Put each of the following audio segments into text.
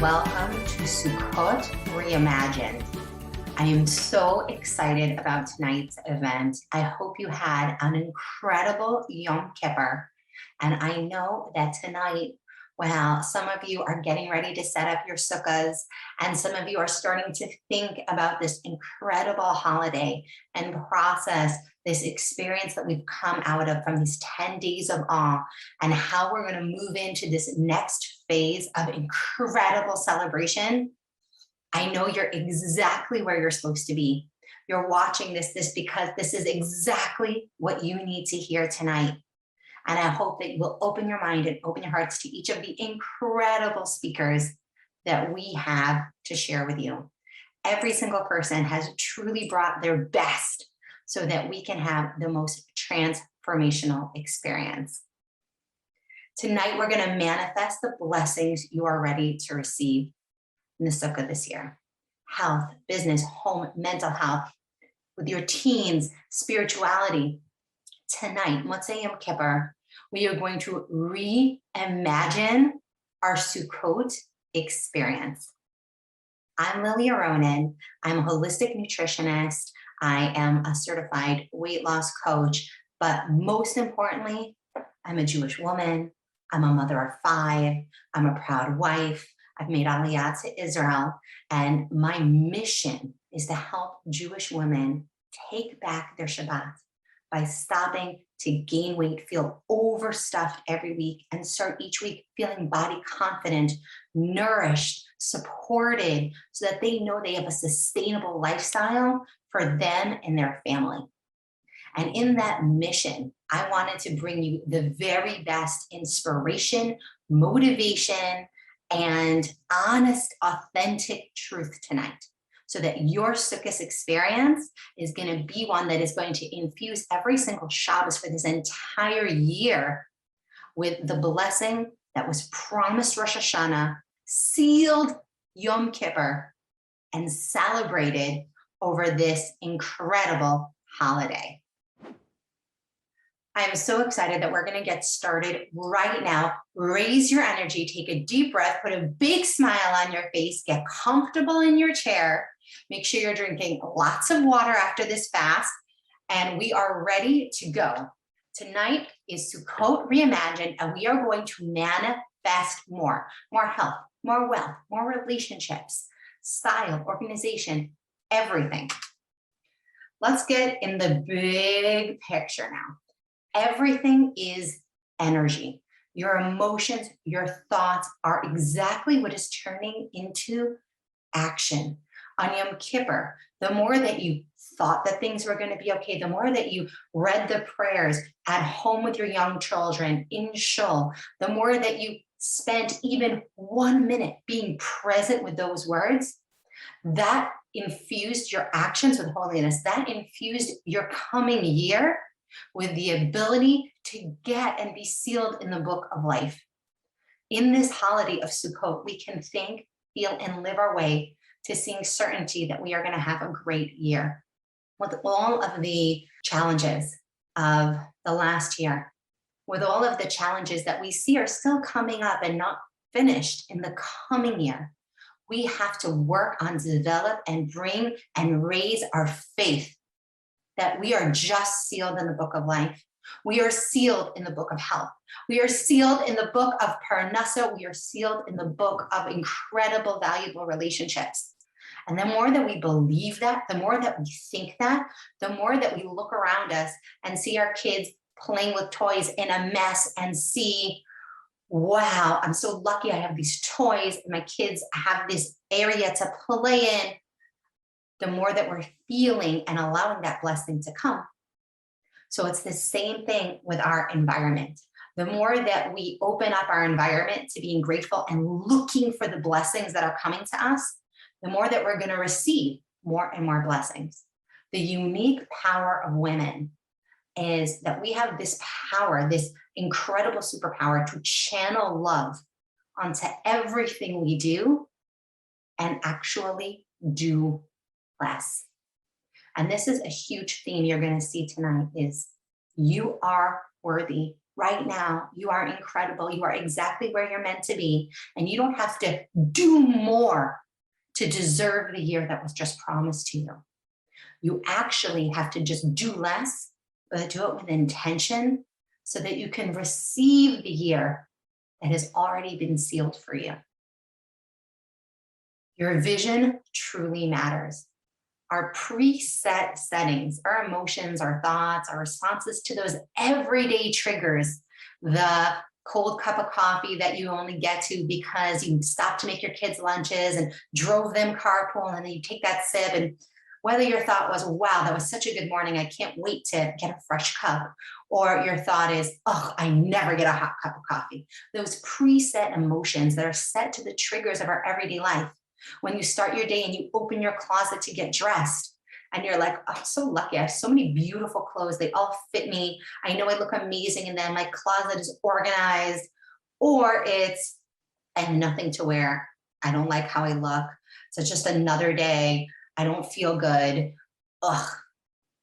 Welcome to Sukkot Reimagined. I am so excited about tonight's event. I hope you had an incredible Yom Kippur. And I know that tonight, well, some of you are getting ready to set up your sukkahs, and some of you are starting to think about this incredible holiday and process this experience that we've come out of from these 10 days of awe and how we're going to move into this next phase of incredible celebration. I know you're exactly where you're supposed to be. You're watching this because this is exactly what you need to hear tonight. And I hope that you will open your mind and open your hearts to each of the incredible speakers that we have to share with you. Every single person has truly brought their best so that we can have the most transformational experience. Tonight, we're going to manifest the blessings you are ready to receive in the sukkah this year. Health, business, home, mental health, with your teens, spirituality. Tonight, Motzei Yom Kippur, we are going to reimagine our Sukkot experience. I'm Lily Aronin. I'm a holistic nutritionist. I am a certified weight loss coach, but most importantly, I'm a Jewish woman. I'm a mother of 5. I'm a proud wife. I've made Aliyah to Israel, and my mission is to help Jewish women take back their Shabbat by stopping to gain weight, feel overstuffed every week, and start each week feeling body confident, nourished, supported, so that they know they have a sustainable lifestyle for them and their family. And in that mission, I wanted to bring you the very best inspiration, motivation, and honest, authentic truth tonight, so that your Sukkot experience is going to be one that is going to infuse every single Shabbos for this entire year with the blessing that was promised Rosh Hashanah, sealed Yom Kippur, and celebrated over this incredible holiday. I am so excited that we're going to get started right now. Raise your energy, take a deep breath, put a big smile on your face, get comfortable in your chair. Make sure you're drinking lots of water after this fast, and we are ready to go. Tonight is Sukkot Reimagined, and we are going to manifest more health, more wealth, more relationships, style, organization, everything. Let's get in the big picture now. Everything is energy. Your emotions, your thoughts are exactly what is turning into action. On Yom Kippur, the more that you thought that things were going to be okay, the more that you read the prayers at home with your young children, in shul, the more that you spent even 1 minute being present with those words, that infused your actions with holiness. That infused your coming year with the ability to get and be sealed in the book of life. In this holiday of Sukkot, we can think, feel, and live our way to seeing certainty that we are going to have a great year. With all of the challenges of the last year, with all of the challenges that we see are still coming up and not finished in the coming year, we have to work on, develop, and bring and raise our faith that we are just sealed in the book of life. We are sealed in the book of health. We are sealed in the book of Parnasa. We are sealed in the book of incredible, valuable relationships. And the more that we believe that, the more that we think that, the more that we look around us and see our kids playing with toys in a mess and see, wow, I'm so lucky I have these toys and my kids have this area to play in, the more that we're feeling and allowing that blessing to come. So it's the same thing with our environment. The more that we open up our environment to being grateful and looking for the blessings that are coming to us, the more that we're going to receive more and more blessings. The unique power of women is that we have this power, this incredible superpower to channel love onto everything we do and actually do less. And this is a huge theme you're going to see tonight is you are worthy. Right now, you are incredible. You are exactly where you're meant to be. And you don't have to do more to deserve the year that was just promised to you. You actually have to just do less, but do it with intention so that you can receive the year that has already been sealed for you. Your vision truly matters. Our preset settings, our emotions, our thoughts, our responses to those everyday triggers, the cold cup of coffee that you only get to because you stopped to make your kids lunches and drove them carpool, and then you take that sip, and whether your thought was, wow, that was such a good morning, I can't wait to get a fresh cup, or your thought is, oh, I never get a hot cup of coffee. Those preset emotions that are set to the triggers of our everyday life. When you start your day and you open your closet to get dressed and you're like, oh, I'm so lucky. I have so many beautiful clothes. They all fit me. I know I look amazing in them. My closet is organized. Or it's, I have nothing to wear. I don't like how I look. So it's just another day. I don't feel good. Ugh.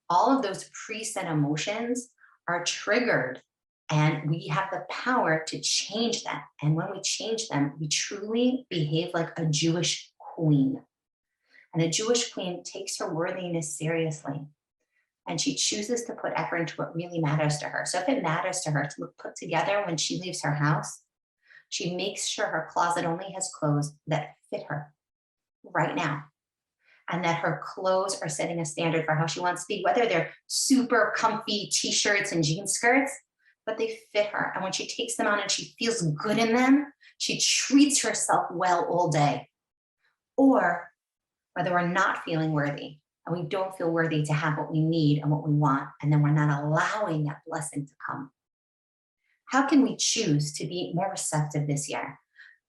All of those preset emotions are triggered, and we have the power to change them. And when we change them, we truly behave like a Jewish queen. And a Jewish queen takes her worthiness seriously. And she chooses to put effort into what really matters to her. So if it matters to her to look put together when she leaves her house, she makes sure her closet only has clothes that fit her right now. And that her clothes are setting a standard for how she wants to be, whether they're super comfy t-shirts and jean skirts, but they fit her. And when she takes them on and she feels good in them, she treats herself well all day. Or whether we're not feeling worthy and we don't feel worthy to have what we need and what we want, and then we're not allowing that blessing to come. How can we choose to be more receptive this year?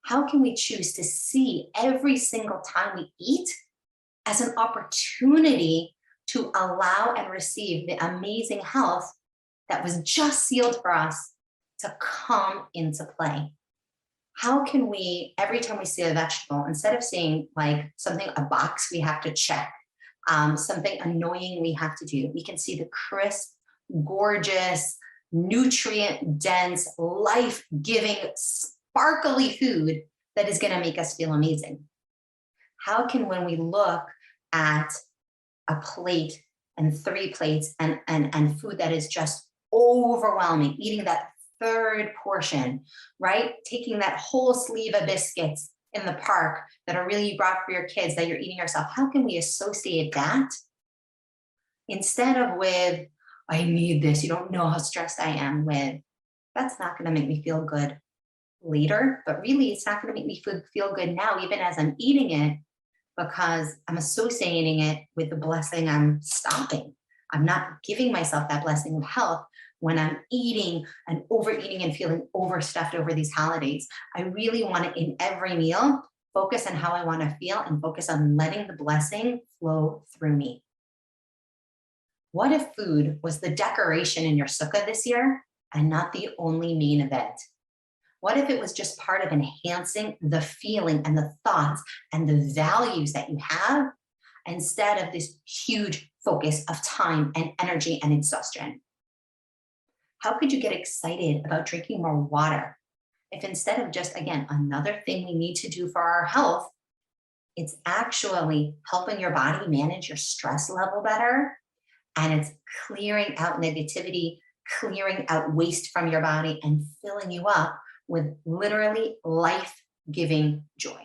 How can we choose to see every single time we eat as an opportunity to allow and receive the amazing health that was just sealed for us to come into play? How can we, every time we see a vegetable, instead of seeing like something, a box we have to check, something annoying we have to do, we can see the crisp, gorgeous, nutrient-dense, life-giving, sparkly food that is going to make us feel amazing. How can, when we look at a plate and 3 plates and food that is just overwhelming, eating that third portion, right? Taking that whole sleeve of biscuits in the park that are really brought for your kids that you're eating yourself. How can we associate that instead of with, I need this, you don't know how stressed I am, with, that's not going to make me feel good later, but really it's not going to make me feel good now, even as I'm eating it, because I'm associating it with the blessing I'm stopping. I'm not giving myself that blessing of health when I'm eating and overeating and feeling overstuffed over these holidays. I really want to, in every meal, focus on how I want to feel and focus on letting the blessing flow through me. What if food was the decoration in your sukkah this year and not the only main event? What if it was just part of enhancing the feeling and the thoughts and the values that you have instead of this huge focus of time and energy and exhaustion? How could you get excited about drinking more water if instead of just, again, another thing we need to do for our health, it's actually helping your body manage your stress level better, and it's clearing out negativity, clearing out waste from your body, and filling you up with literally life-giving joy.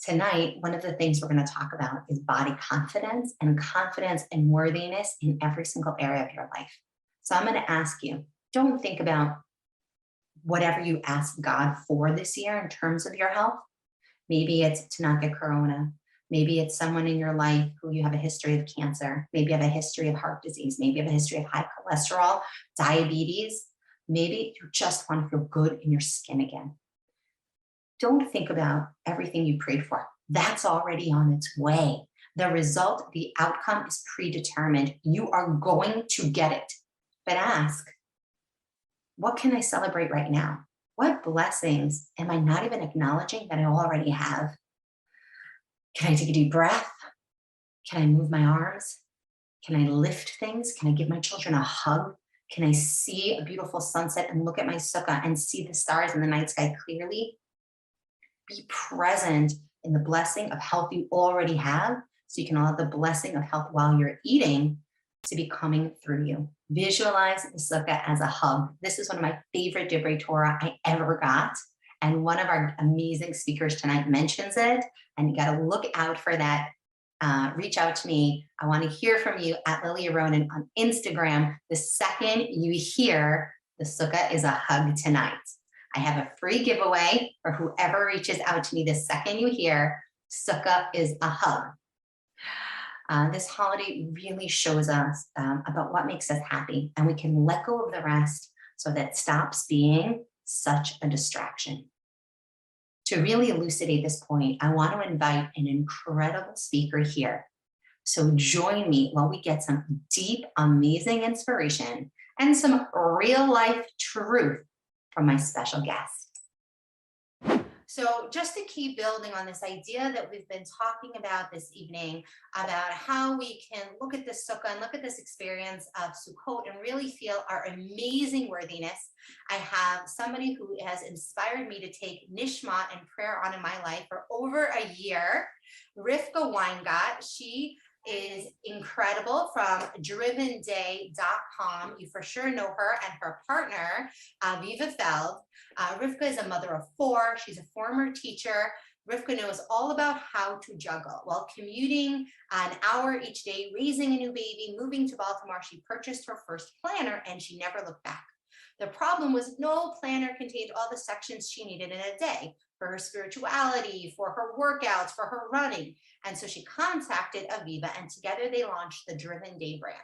Tonight, one of the things we're going to talk about is body confidence and worthiness in every single area of your life. So I'm going to ask you, don't think about whatever you ask God for this year in terms of your health. Maybe it's to not get corona. Maybe it's someone in your life who you have a history of cancer. Maybe you have a history of heart disease. Maybe you have a history of high cholesterol, diabetes. Maybe you just want to feel good in your skin again. Don't think about everything you prayed for. That's already on its way. The result, the outcome is predetermined. You are going to get it. But ask, what can I celebrate right now? What blessings am I not even acknowledging that I already have? Can I take a deep breath? Can I move my arms? Can I lift things? Can I give my children a hug? Can I see a beautiful sunset and look at my sukkah and see the stars in the night sky clearly? Be present in the blessing of health you already have, so you can allow the blessing of health while you're eating to be coming through you. Visualize the sukkah as a hug. This is one of my favorite Divrei Torah I ever got. And one of our amazing speakers tonight mentions it. And you got to look out for that. Reach out to me. I want to hear from you at Lily Aronin on Instagram. The second you hear the sukkah is a hug tonight, I have a free giveaway for whoever reaches out to me the second you hear sukkah is a hug. This holiday really shows us about what makes us happy, and we can let go of the rest so that stops being such a distraction. To really elucidate this point, I want to invite an incredible speaker here. So join me while we get some deep, amazing inspiration and some real life truth from my special guest. So just to keep building on this idea that we've been talking about this evening, about how we can look at this sukkah and look at this experience of Sukkot and really feel our amazing worthiness, I have somebody who has inspired me to take Nishma and prayer on in my life for over a year, Rivka Weingot. She is incredible from drivenday.com. You for sure know her and her partner, Viva Feld. Rivka is a mother of 4. She's a former teacher. Rivka knows all about how to juggle. While commuting an hour each day, raising a new baby, moving to Baltimore, she purchased her first planner and she never looked back. The problem was no planner contained all the sections she needed in a day for her spirituality, for her workouts, for her running. And so she contacted Aviva and together they launched the Driven Day brand.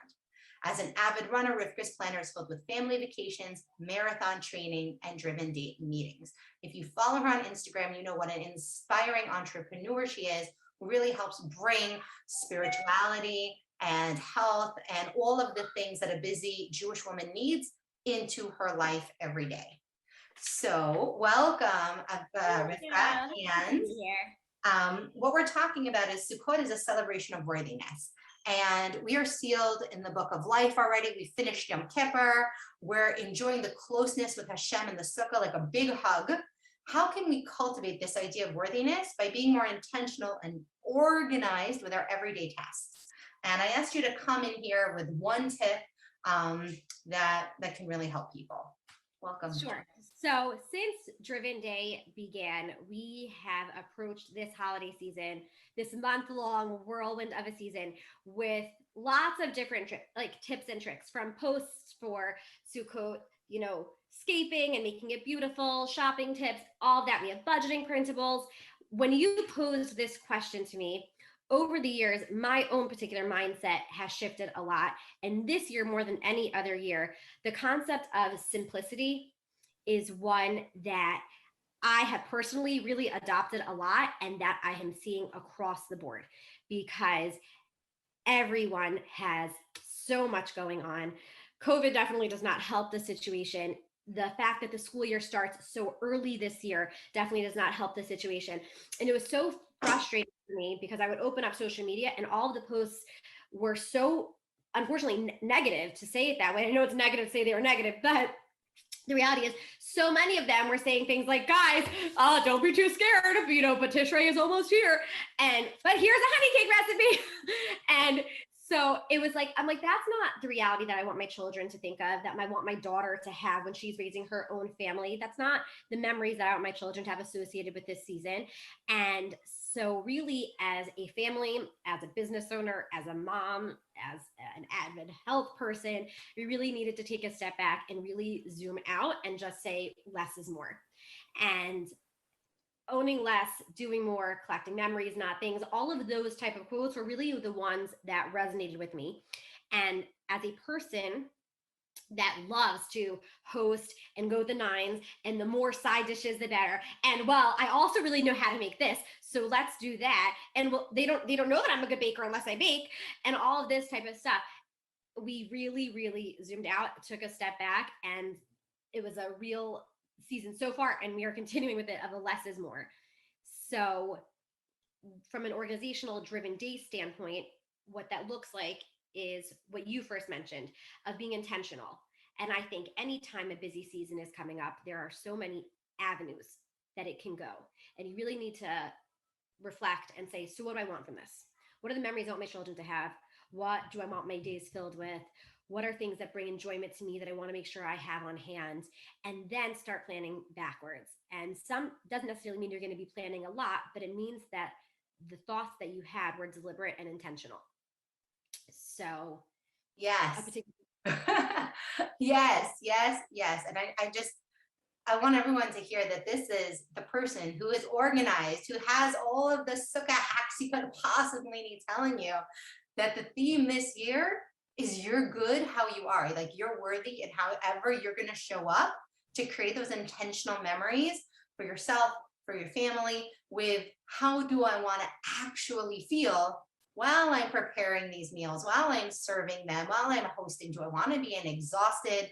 As an avid runner, Rivka's planner is filled with family vacations, marathon training, and Driven Day meetings. If you follow her on Instagram, you know what an inspiring entrepreneur she is, who really helps bring spirituality and health and all of the things that a busy Jewish woman needs into her life every day. So welcome, Rivka. And what we're talking about is Sukkot is a celebration of worthiness. And we are sealed in the book of life already. We finished Yom Kippur. We're enjoying the closeness with Hashem and the sukkah, like a big hug. How can we cultivate this idea of worthiness? By being more intentional and organized with our everyday tasks. And I asked you to come in here with one tip that can really help people. Welcome. Sure. So since Driven Day began, we have approached this holiday season, this month-long whirlwind of a season, with lots of different tips and tricks, from posts for Sukkot, scaping and making it beautiful, shopping tips, all that. We have budgeting principles. When you posed this question to me, over the years, my own particular mindset has shifted a lot. And this year, more than any other year, the concept of simplicity is one that I have personally really adopted a lot, and that I am seeing across the board, because everyone has so much going on. COVID definitely does not help the situation. The fact that the school year starts so early this year definitely does not help the situation. And it was so frustrating for me, because I would open up social media and all of the posts were so, unfortunately, negative, to say it that way. I know it's negative to say they were negative, but the reality is so many of them were saying things like, guys, don't be too scared, but Tishrei is almost here. But here's a honey cake recipe. And so it was like, I'm like, that's not the reality that I want my children to think of, that I want my daughter to have when she's raising her own family. That's not the memories that I want my children to have associated with this season. And so really, as a family, as a business owner, as a mom, as an avid health person, we really needed to take a step back and really zoom out and just say less is more. And owning less, doing more, collecting memories, not things, all of those type of quotes were really the ones that resonated with me. And as a person, that loves to host and go the nines, and the more side dishes the better. And well, I also really know how to make this, so let's do that. And well, they don't know that I'm a good baker unless I bake, and all of this type of stuff. We really, really zoomed out, took a step back, and it was a real season so far, and we are continuing with it of a less is more. So from an organizational driven day standpoint, what that looks like is what you first mentioned, of being intentional. And I think anytime a busy season is coming up, there are so many avenues that it can go. And you really need to reflect and say, so what do I want from this? What are the memories I want my children to have? What do I want my days filled with? What are things that bring enjoyment to me that I want to make sure I have on hand? And then start planning backwards. And some doesn't necessarily mean you're going to be planning a lot, but it means that the thoughts that you had were deliberate and intentional. So a Yes. particular Yes, yes, yes. And I want everyone to hear that this is the person who is organized, who has all of the sukkah hacks you could possibly need, telling you that the theme this year is you're good how you are. Like, you're worthy, and however you're going to show up to create those intentional memories for yourself, for your family, with how do I want to actually feel while I'm preparing these meals, while I'm serving them, while I'm hosting. Do I want to be an exhausted,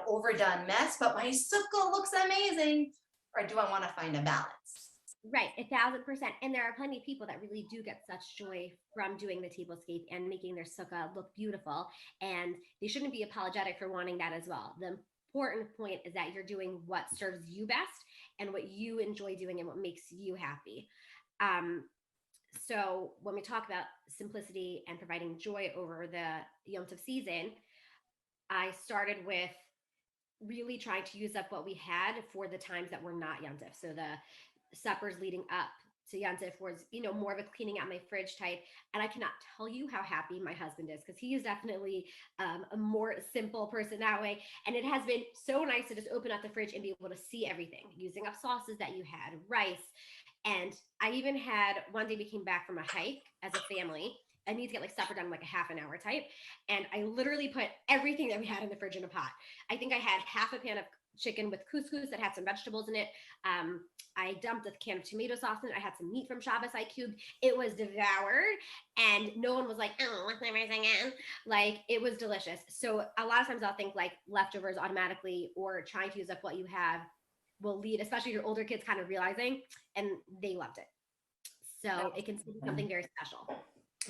overdone mess, but my sukkah looks amazing? Or do I want to find a balance? Right, 1,000%. And there are plenty of people that really do get such joy from doing the tablescape and making their sukkah look beautiful. And they shouldn't be apologetic for wanting that as well. The important point is that you're doing what serves you best and what you enjoy doing and what makes you happy. Um, so when we talk about simplicity and providing joy over the Yom Tov season, I started with really trying to use up what we had for the times that were not Yom Tov. So the suppers leading up to Yom Tov was, more of a cleaning out my fridge type. And I cannot tell you how happy my husband is, because he is definitely a more simple person that way. And it has been so nice to just open up the fridge and be able to see everything, using up sauces that you had, rice. And I even had one day we came back from a hike as a family. I need to get like supper done in like a half an hour type. And I literally put everything that we had in the fridge in a pot. I think I had half a pan of chicken with couscous that had some vegetables in it. I dumped a can of tomato sauce in it. I had some meat from Shabbos I cubed. It was devoured, and no one was like, "Oh, what's everything in?" Like, it was delicious. So a lot of times I'll think like leftovers automatically, or trying to use up what you have will lead, especially your older kids, kind of realizing, and they loved it. So it can be something very special.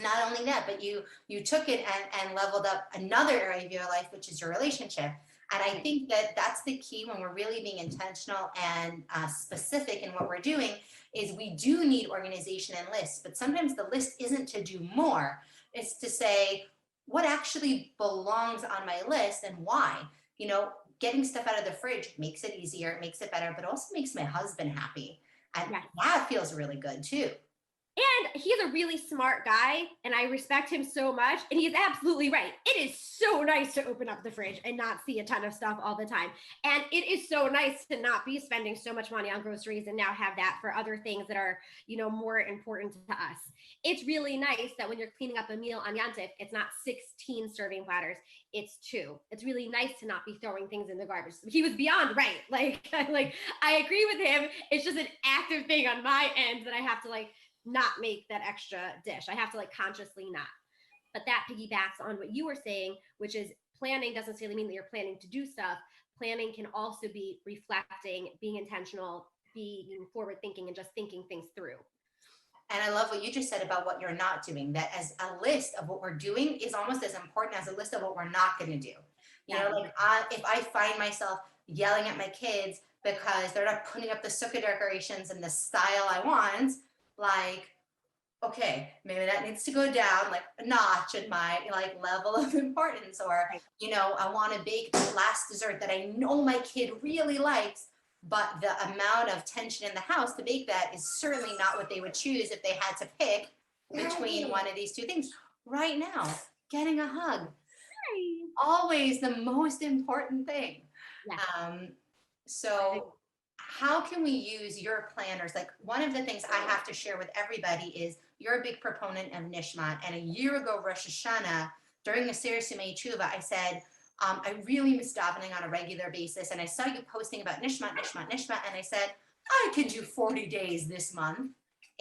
Not only that, but you took it and leveled up another area of your life, which is your relationship. And I think that that's the key when we're really being intentional and specific in what we're doing. Is we do need organization and lists, but sometimes the list isn't to do more. It's to say what actually belongs on my list and why. Getting stuff out of the fridge makes it easier, it makes it better, but also makes my husband happy. And Yes. that feels really good too. And he's a really smart guy, and I respect him so much. And he's absolutely right. It is so nice to open up the fridge and not see a ton of stuff all the time. And it is so nice to not be spending so much money on groceries and now have that for other things that are, more important to us. It's really nice that when you're cleaning up a meal on Yom Tov, it's not 16 serving platters, it's 2. It's really nice to not be throwing things in the garbage. He was beyond right. Like I agree with him. It's just an active thing on my end that I have to not make that extra dish. I have to consciously not. But that piggybacks on what you were saying, which is planning doesn't necessarily mean that you're planning to do stuff. Planning can also be reflecting, being intentional, being forward thinking, and just thinking things through. And I love what you just said about what you're not doing, that as a list of what we're doing is almost as important as a list of what we're not going to do. If I find myself yelling at my kids because they're not putting up the sukkah decorations in the style I want, okay, maybe that needs to go down like a notch in my level of importance. Or, I want to bake the last dessert that I know my kid really likes, but the amount of tension in the house to bake that is certainly not what they would choose if they had to pick between one of these two things. Right now, getting a hug, always the most important thing. Yes. So how can we use your planners? Like, one of the things I have to share with everybody is you're a big proponent of Nishmat. And a year ago, Rosh Hashanah, during the Seir Simei Tshuva, I said, I really miss davening on a regular basis. And I saw you posting about Nishmat, and I said, I could do 40 days this month.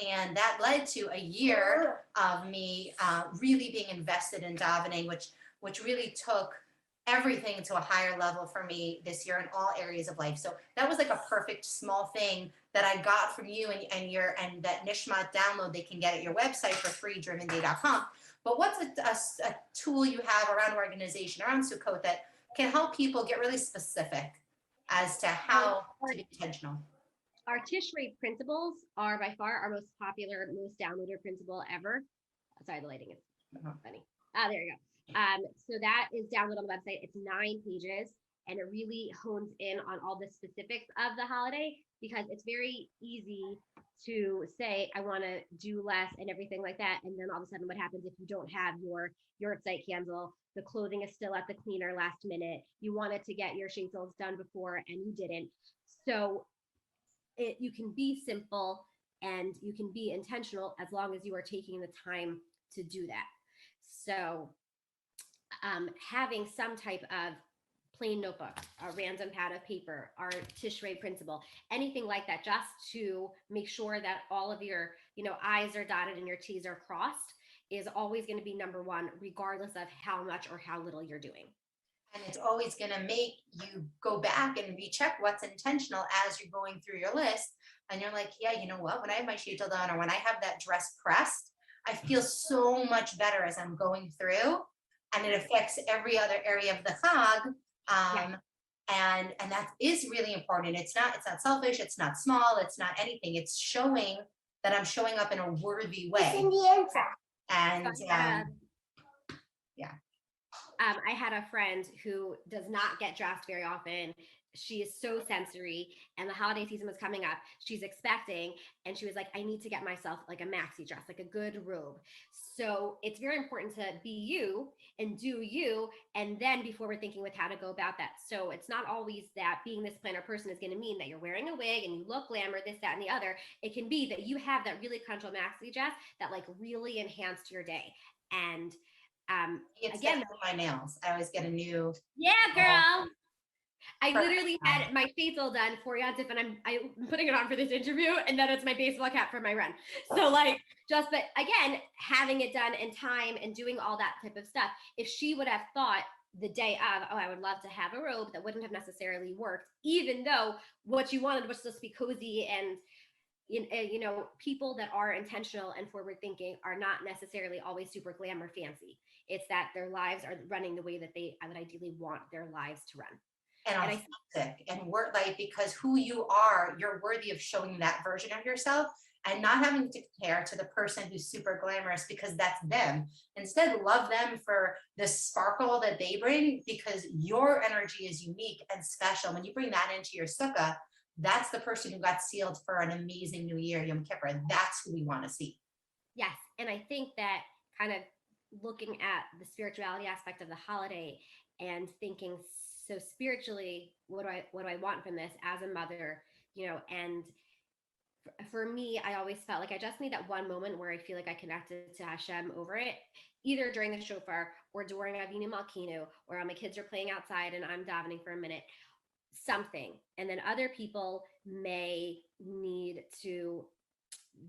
And that led to a year of me really being invested in davening, which really took everything to a higher level for me this year in all areas of life. So that was like a perfect small thing that I got from you and that Nishmat download they can get at your website for free, drivenday.com. But what's a tool you have around organization, around Sukkot, that can help people get really specific as to how to be intentional? Our Tishrei principles are by far our most popular, most downloaded principle ever. Sorry, the lighting is funny. There you go. So that is downloaded on the website. It's 9 pages, and it really hones in on all the specifics of the holiday, because it's very easy to say, I want to do less and everything like that. And then all of a sudden, what happens if you don't have your website candle? The clothing is still at the cleaner last minute. You wanted to get your shingles done before and you didn't. So you can be simple and you can be intentional as long as you are taking the time to do that. So having some type of plain notebook, a random pad of paper, our Tishrei principle, anything like that, just to make sure that all of your, I's are dotted and your T's are crossed, is always going to be number one, regardless of how much or how little you're doing. And it's always going to make you go back and recheck what's intentional as you're going through your list. And you're like, yeah, you know what? When I have my sheitel done, or when I have that dress pressed, I feel so much better as I'm going through. And it affects every other area of the chag. And that is really important. It's not selfish. It's not small. It's not anything. It's showing that I'm showing up in a worthy way. It's in the answer. And I had a friend who does not get dressed very often. She is so sensory, and the holiday season was coming up. She's expecting, and she was like, I need to get myself like a maxi dress, like a good robe. So it's very important to be you and do you, and then before we're thinking with how to go about that. So it's not always that being this planner person is going to mean that you're wearing a wig and you look glamour, this, that, and the other. It can be that you have that really comfortable maxi dress that like really enhanced your day. And it's again, my nails. I always get a new. Yeah, girl. I literally had my facial done for Yantif, and I'm putting it on for this interview, and then it's my baseball cap for my run. So like, but again, having it done in time and doing all that type of stuff. If she would have thought the day of, oh, I would love to have a robe, that wouldn't have necessarily worked, even though what you wanted was just to be cozy. And people that are intentional and forward thinking are not necessarily always super glamour fancy. It's that their lives are running the way that I would ideally want their lives to run. And authentic and work, like, because who you are, you're worthy of showing that version of yourself and not having to compare to the person who's super glamorous, because that's them. Instead, love them for the sparkle that they bring, because your energy is unique and special. When you bring that into your sukkah, that's the person who got sealed for an amazing new year, Yom Kippur. That's who we want to see. Yes. And I think that kind of looking at the spirituality aspect of the holiday and thinking, so spiritually, what do I want from this as a mother, and for me, I always felt like I just need that one moment where I feel like I connected to Hashem over it, either during the shofar or during Avinu Malkinu, or my kids are playing outside and I'm davening for a minute, something. And then other people may need to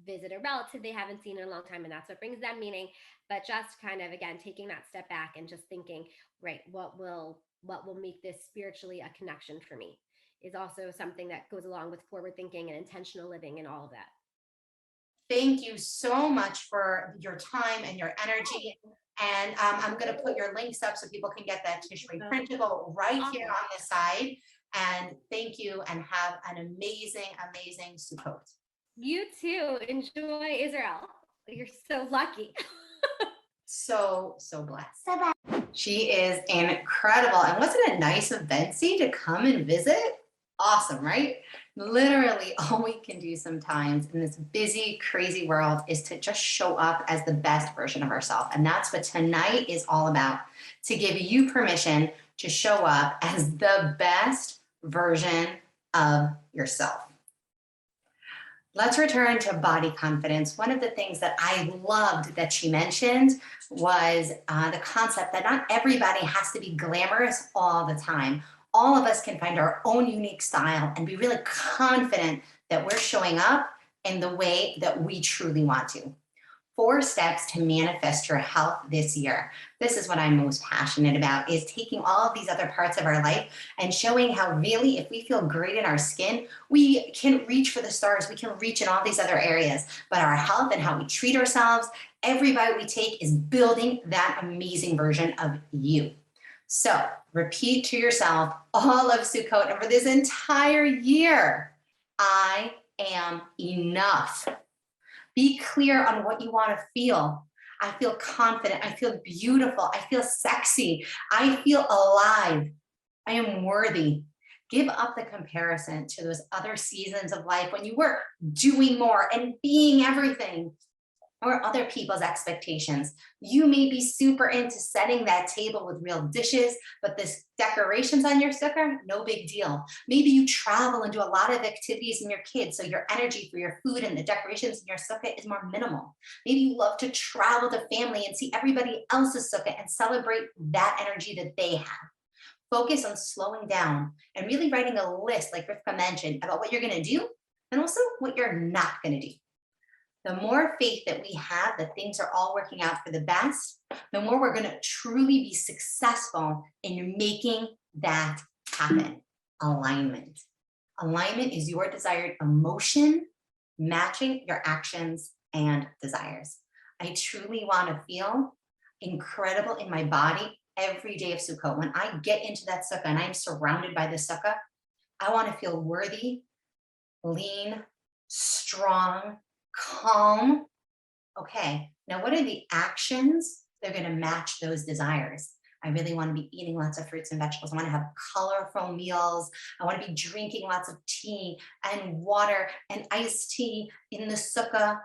visit a relative they haven't seen in a long time, and that's what brings them meaning. But just kind of, again, taking that step back and just thinking, right, what will make this spiritually a connection for me is also something that goes along with forward thinking and intentional living and all of that. Thank you so much for your time and your energy. And I'm going to put your links up so people can get that Tishrei printable right here on the side. And thank you, and have an amazing, amazing Sukkot. You too. Enjoy Israel. You're so lucky. So blessed. She is incredible. And wasn't it nice of Betsy to come and visit? Awesome, right? Literally all we can do sometimes in this busy, crazy world is to just show up as the best version of ourselves. And that's what tonight is all about, to give you permission to show up as the best version of yourself. Let's return to body confidence. One of the things that I loved that she mentioned was the concept that not everybody has to be glamorous all the time. All of us can find our own unique style and be really confident that we're showing up in the way that we truly want to. 4 steps to manifest your health this year. This is what I'm most passionate about, is taking all of these other parts of our life and showing how really, if we feel great in our skin, we can reach for the stars. We can reach in all these other areas. But our health and how we treat ourselves, every bite we take is building that amazing version of you. So repeat to yourself all of Sukkot and for this entire year, I am enough. Be clear on what you want to feel. I feel confident. I feel beautiful. I feel sexy. I feel alive. I am worthy. Give up the comparison to those other seasons of life when you were doing more and being everything, or other people's expectations. You may be super into setting that table with real dishes, but this decorations on your sukkah, no big deal. Maybe you travel and do a lot of activities in your kids, so your energy for your food and the decorations in your sukkah is more minimal. Maybe you love to travel to family and see everybody else's sukkah and celebrate that energy that they have. Focus on slowing down and really writing a list, like Rivka mentioned, about what you're gonna do and also what you're not gonna do. The more faith that we have that things are all working out for the best, the more we're going to truly be successful in making that happen. Alignment. Alignment is your desired emotion matching your actions and desires. I truly want to feel incredible in my body every day of Sukkot. When I get into that sukkah and I'm surrounded by the sukkah, I want to feel worthy, lean, strong, calm. Okay, now what are the actions that are going to match those desires? I really want to be eating lots of fruits and vegetables. I want to have colorful meals. I want to be drinking lots of tea and water and iced tea in the sukkah.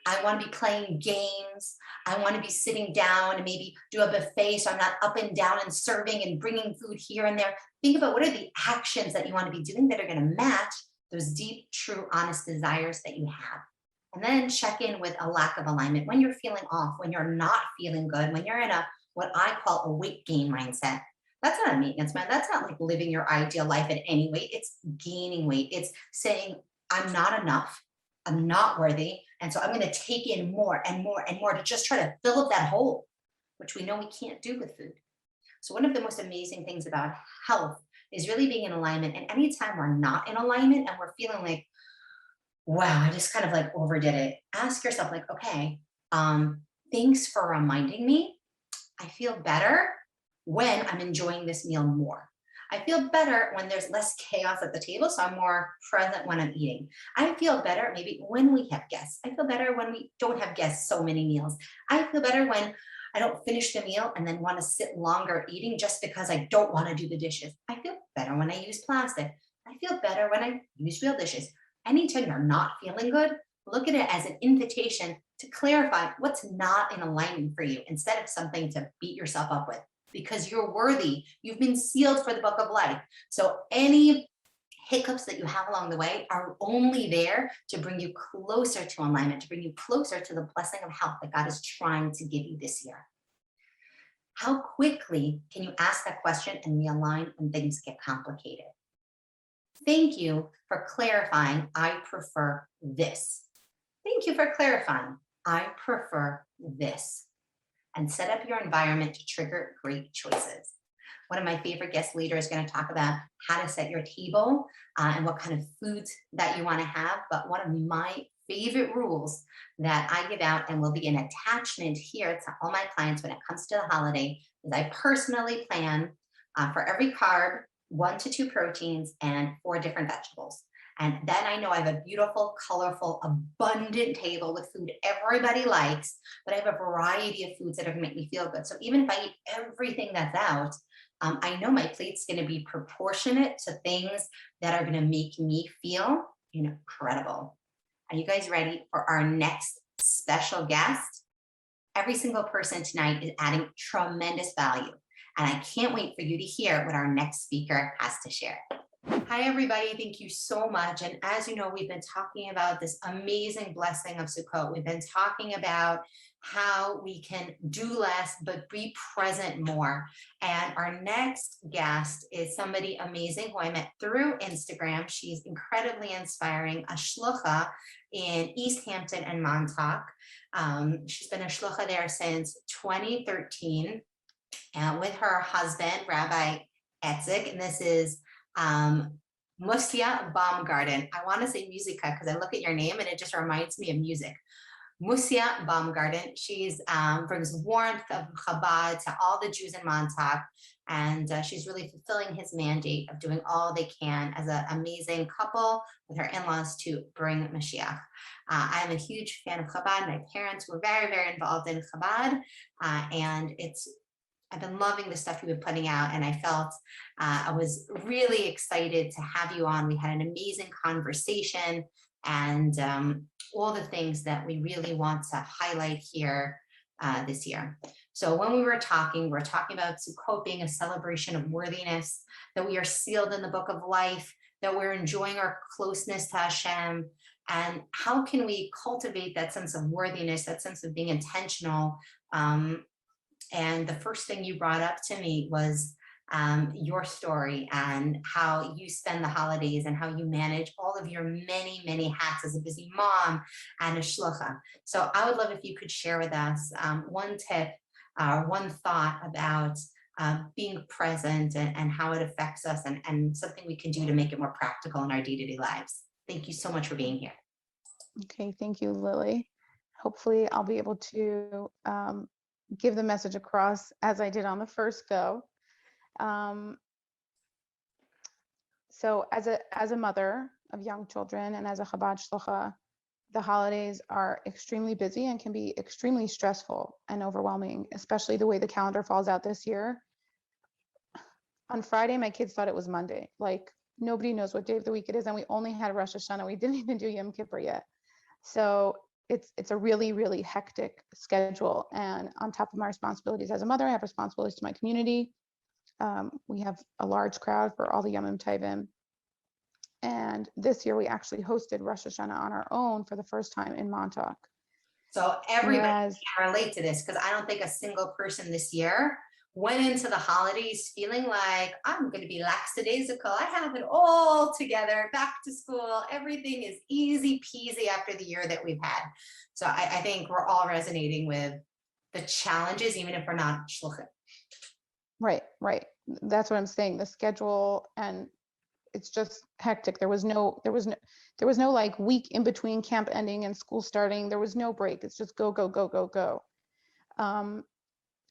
I want to be playing games. I want to be sitting down and maybe do a buffet so I'm not up and down and serving and bringing food here and there. Think about what are the actions that you want to be doing that are going to match those deep, true, honest desires that you have. And then check in with a lack of alignment when you're feeling off, when you're not feeling good, when you're in a what I call a weight gain mindset. That's not a maintenance mind. That's not like living your ideal life at any weight. It's gaining weight. It's saying, I'm not enough. I'm not worthy. And so I'm going to take in more and more and more to just try to fill up that hole, which we know we can't do with food. So one of the most amazing things about health is really being in alignment. And anytime we're not in alignment and we're feeling like, wow, I just kind of like overdid it. Ask yourself, like, okay, thanks for reminding me. I feel better when I'm enjoying this meal more. I feel better when there's less chaos at the table, so I'm more present when I'm eating. I feel better maybe when we have guests. I feel better when we don't have guests so many meals. I feel better when I don't finish the meal and then want to sit longer eating just because I don't want to do the dishes. I feel better when I use plastic. I feel better when I use real dishes. Anytime you're not feeling good, look at it as an invitation to clarify what's not in alignment for you instead of something to beat yourself up with, because you're worthy. You've been sealed for the book of life. So any hiccups that you have along the way are only there to bring you closer to alignment, to bring you closer to the blessing of health that God is trying to give you this year. How quickly can you ask that question and realign when things get complicated? Thank you for clarifying, I prefer this. Thank you for clarifying, I prefer this. And set up your environment to trigger great choices. One of my favorite guest leaders is going to talk about how to set your table and what kind of foods that you want to have. But one of my favorite rules that I give out and will be an attachment here to all my clients when it comes to the holiday is I personally plan for every carb, 1 to 2 proteins, and 4 different vegetables. And then I know I have a beautiful, colorful, abundant table with food everybody likes, but I have a variety of foods that are going to make me feel good. So even if I eat everything that's out, I know my plate's going to be proportionate to things that are going to make me feel incredible. Are you guys ready for our next special guest? Every single person tonight is adding tremendous value. And I can't wait for you to hear what our next speaker has to share. Hi, everybody. Thank you so much. And as you know, we've been talking about this amazing blessing of Sukkot. We've been talking about how we can do less, but be present more. And our next guest is somebody amazing who I met through Instagram. She's incredibly inspiring, a shlucha in East Hampton and Montauk. She's been a shlucha there since 2013 with her husband, Rabbi Etzik. And this is Musia Baumgarten. I want to say Musica because I look at your name and it just reminds me of music. Musia Baumgarten. She's brings warmth of Chabad to all the Jews in Montauk, and she's really fulfilling his mandate of doing all they can as an amazing couple with her in-laws to bring Mashiach. I'm a huge fan of Chabad. My parents were very, very involved in Chabad, and I've been loving the stuff you've been putting out, and I felt I was really excited to have you on. We had an amazing conversation, and all the things that we really want to highlight here this year. So when we were talking about Sukkot being a celebration of worthiness, that we are sealed in the book of life, that we're enjoying our closeness to Hashem, and how can we cultivate that sense of worthiness, that sense of being intentional. And the first thing you brought up to me was your story and how you spend the holidays and how you manage all of your many, many hats as a busy mom and a shlucha. So I would love if you could share with us one tip, one thought about being present and how it affects us and something we can do to make it more practical in our day-to-day lives. Thank you so much for being here. Okay, thank you, Lily. Hopefully I'll be able to give the message across as I did on the first go. So as a mother of young children and as a Chabad shlucha, the holidays are extremely busy and can be extremely stressful and overwhelming, especially the way the calendar falls out this year. On Friday, my kids thought it was Monday. Like, nobody knows what day of the week it is, and we only had Rosh Hashanah. We didn't even do Yom Kippur yet. So it's a really, really hectic schedule. And on top of my responsibilities as a mother, I have responsibilities to my community. We have a large crowd for all the Yomim Tovim. And this year we actually hosted Rosh Hashanah on our own for the first time in Montauk. So everybody can relate to this because I don't think a single person this year went into the holidays feeling like I'm going to be lackadaisical. I have it all together, back to school. Everything is easy peasy after the year that we've had. So I think we're all resonating with the challenges, even if we're not shluchim. Right. That's what I'm saying. The schedule, and it's just hectic. There was no like week in between camp ending and school starting. There was no break. It's just go, go, go, go, go.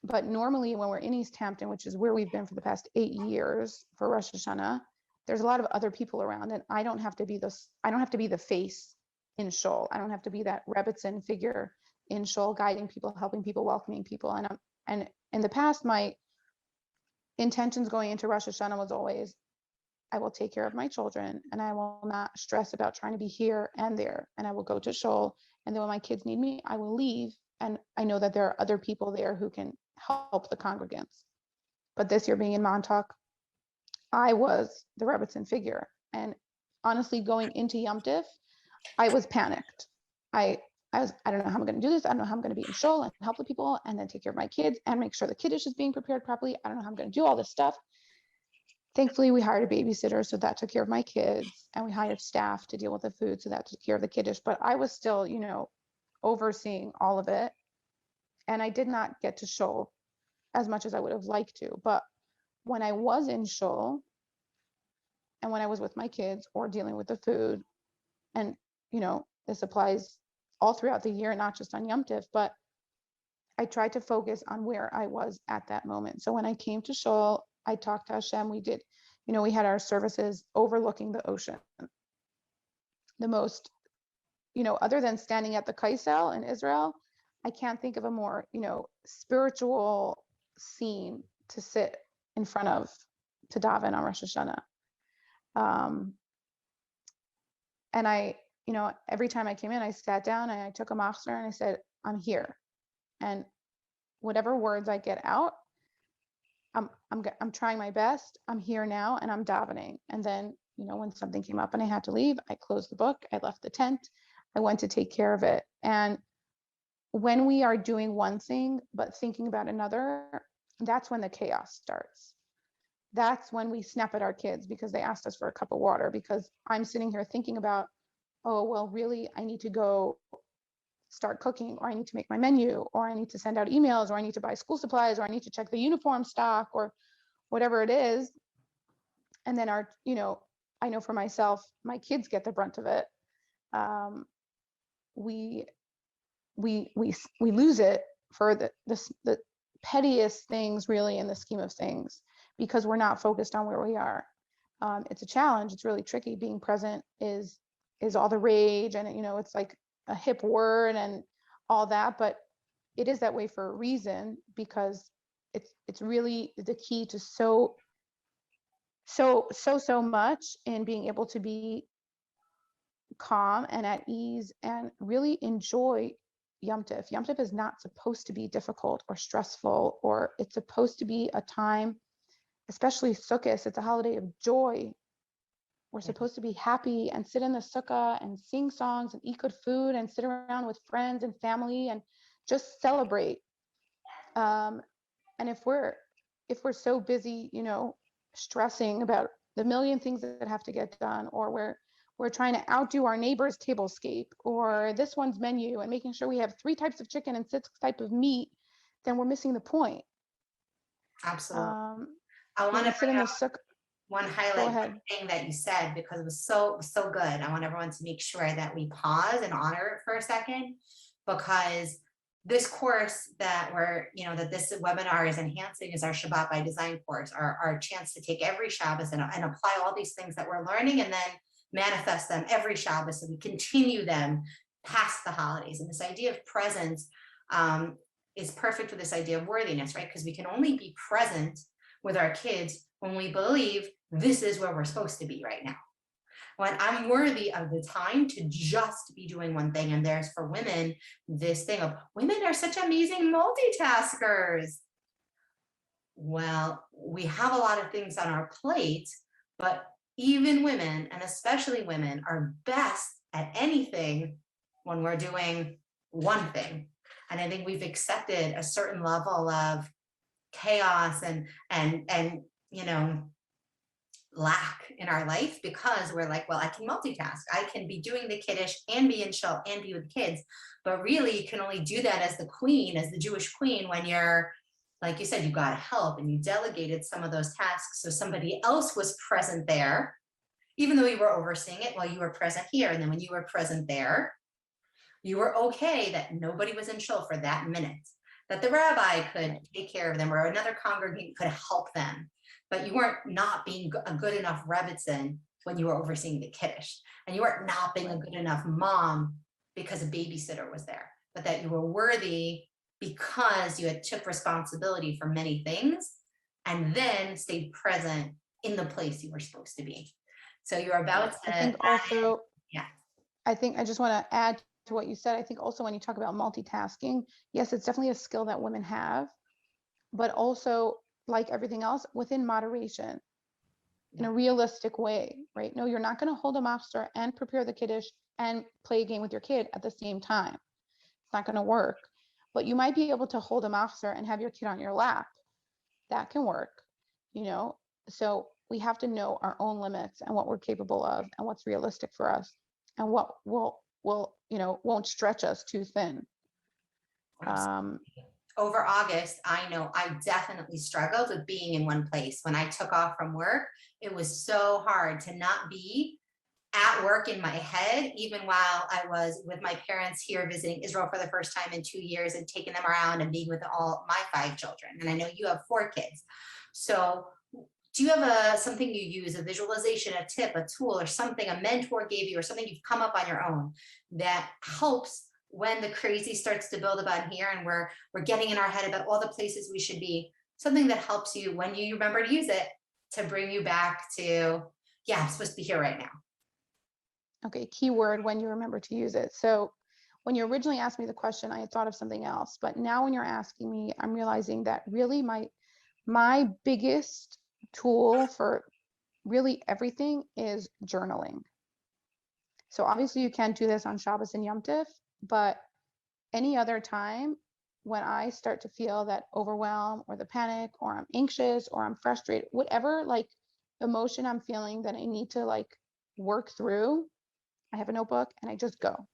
But normally when we're in East Hampton, which is where we've been for the past 8 years for Rosh Hashanah, there's a lot of other people around, and I don't have to be the face in Shul. I don't have to be that Rebbitzin figure in Shul, guiding people, helping people, welcoming people. And in the past, my intentions going into Rosh Hashanah was always, I will take care of my children and I will not stress about trying to be here and there. And I will go to Shul. And then when my kids need me, I will leave. And I know that there are other people there who can help the congregants. But this year being in Montauk, I was the Rebbitzin figure. And honestly, going into Yom Tif, I was panicked. I don't know how I'm going to do this. I don't know how I'm going to be in Shul and help the people and then take care of my kids and make sure the kiddush is being prepared properly. I don't know how I'm going to do all this stuff. Thankfully, we hired a babysitter, so that took care of my kids, and we hired staff to deal with the food, so that took care of the kiddush. But I was still, overseeing all of it, and I did not get to Shul as much as I would have liked to. But when I was in Shul, and when I was with my kids or dealing with the food, and this applies all throughout the year, not just on Yom Tif, but I tried to focus on where I was at that moment. So when I came to Shul, I talked to Hashem. We did, we had our services overlooking the ocean. The most, other than standing at the Kaisel in Israel, I can't think of a more, spiritual scene to sit in front of to daven on Rosh Hashanah. And I, every time I came in, I sat down and I took a machzor and I said, I'm here. And whatever words I get out, I'm trying my best. I'm here now and I'm davening. And then when something came up and I had to leave, I closed the book, I left the tent, I went to take care of it. And when we are doing one thing but thinking about another, that's when the chaos starts. That's when we snap at our kids because they asked us for a cup of water, because I'm sitting here thinking about, oh, well, really, I need to go start cooking, or I need to make my menu, or I need to send out emails, or I need to buy school supplies, or I need to check the uniform stock, or whatever it is. And then I know for myself, my kids get the brunt of it. We lose it for the pettiest things, really, in the scheme of things, because we're not focused on where we are. It's a challenge. It's really tricky. Being present is all the rage, and it's like a hip word and all that, but it is that way for a reason, because it's really the key to so much in being able to be calm and at ease and really enjoy Yom Tov. Yom Tov is not supposed to be difficult or stressful, or it's supposed to be a time, especially Sukkot, it's a holiday of joy. We're supposed to be happy and sit in the sukkah and sing songs and eat good food and sit around with friends and family and just celebrate. And if we're so busy, stressing about the million things that have to get done, or we're trying to outdo our neighbor's tablescape or this one's menu and making sure we have 3 types of chicken and 6 types of meat, then we're missing the point. Absolutely. I When want we to sit in bring the up sukkah. one Go highlight ahead. thing that you said, because it was so good. I want everyone to make sure that we pause and honor it for a second, because this course that that this webinar is enhancing is our Shabbat by Design course, our chance to take every Shabbos and apply all these things that we're learning and then manifest them every Shabbos, and we continue them past the holidays. And this idea of presence is perfect with this idea of worthiness, right? Because we can only be present with our kids when we believe this is where we're supposed to be right now. When I'm worthy of the time to just be doing one thing. And there's, for women, this thing of women are such amazing multitaskers. Well, we have a lot of things on our plate, but even women, and especially women, are best at anything when we're doing one thing. And I think we've accepted a certain level of chaos and lack in our life, because we're like, well, I can multitask. I can be doing the kiddush and be in shul and be with kids. But really, you can only do that as the queen, as the Jewish queen, when you're, like you said, you got help and you delegated some of those tasks so somebody else was present there, even though you were overseeing it while you were present here. And then when you were present there, you were okay that nobody was in shul for that minute, that the rabbi could take care of them or another congregant could help them. But you weren't not being a good enough rebbitzin when you were overseeing the kiddush, and you weren't not being a good enough mom because a babysitter was there, but that you were worthy because you had took responsibility for many things and then stayed present in the place you were supposed to be. So you're about to. I think also, yeah. I think I just want to add to what you said. I think also when you talk about multitasking, yes, it's definitely a skill that women have, but also, like everything else, within moderation, in a realistic way, right? No, you're not going to hold a mafsar and prepare the kiddush and play a game with your kid at the same time. It's not going to work. But you might be able to hold a mafsar and have your kid on your lap. That can work, So we have to know our own limits and what we're capable of and what's realistic for us and what won't stretch us too thin. Over August, I know I definitely struggled with being in one place. When I took off from work, it was so hard to not be at work in my head, even while I was with my parents here visiting Israel for the first time in 2 years and taking them around and being with all my 5 children. And I know you have 4 kids. So do you have something you use, a visualization, a tip, a tool, or something a mentor gave you, or something you've come up on your own that helps when the crazy starts to build up on here and we're getting in our head about all the places we should be, something that helps you when you remember to use it to bring you back to, yeah, I'm supposed to be here right now. Okay, keyword, when you remember to use it. So when you originally asked me the question, I had thought of something else, but now when you're asking me, I'm realizing that really my biggest tool for really everything is journaling. So obviously you can't do this on Shabbos and Yom Tov, but any other time when I start to feel that overwhelm or the panic, or I'm anxious or I'm frustrated, whatever like emotion I'm feeling that I need to like work through, I have a notebook and I just go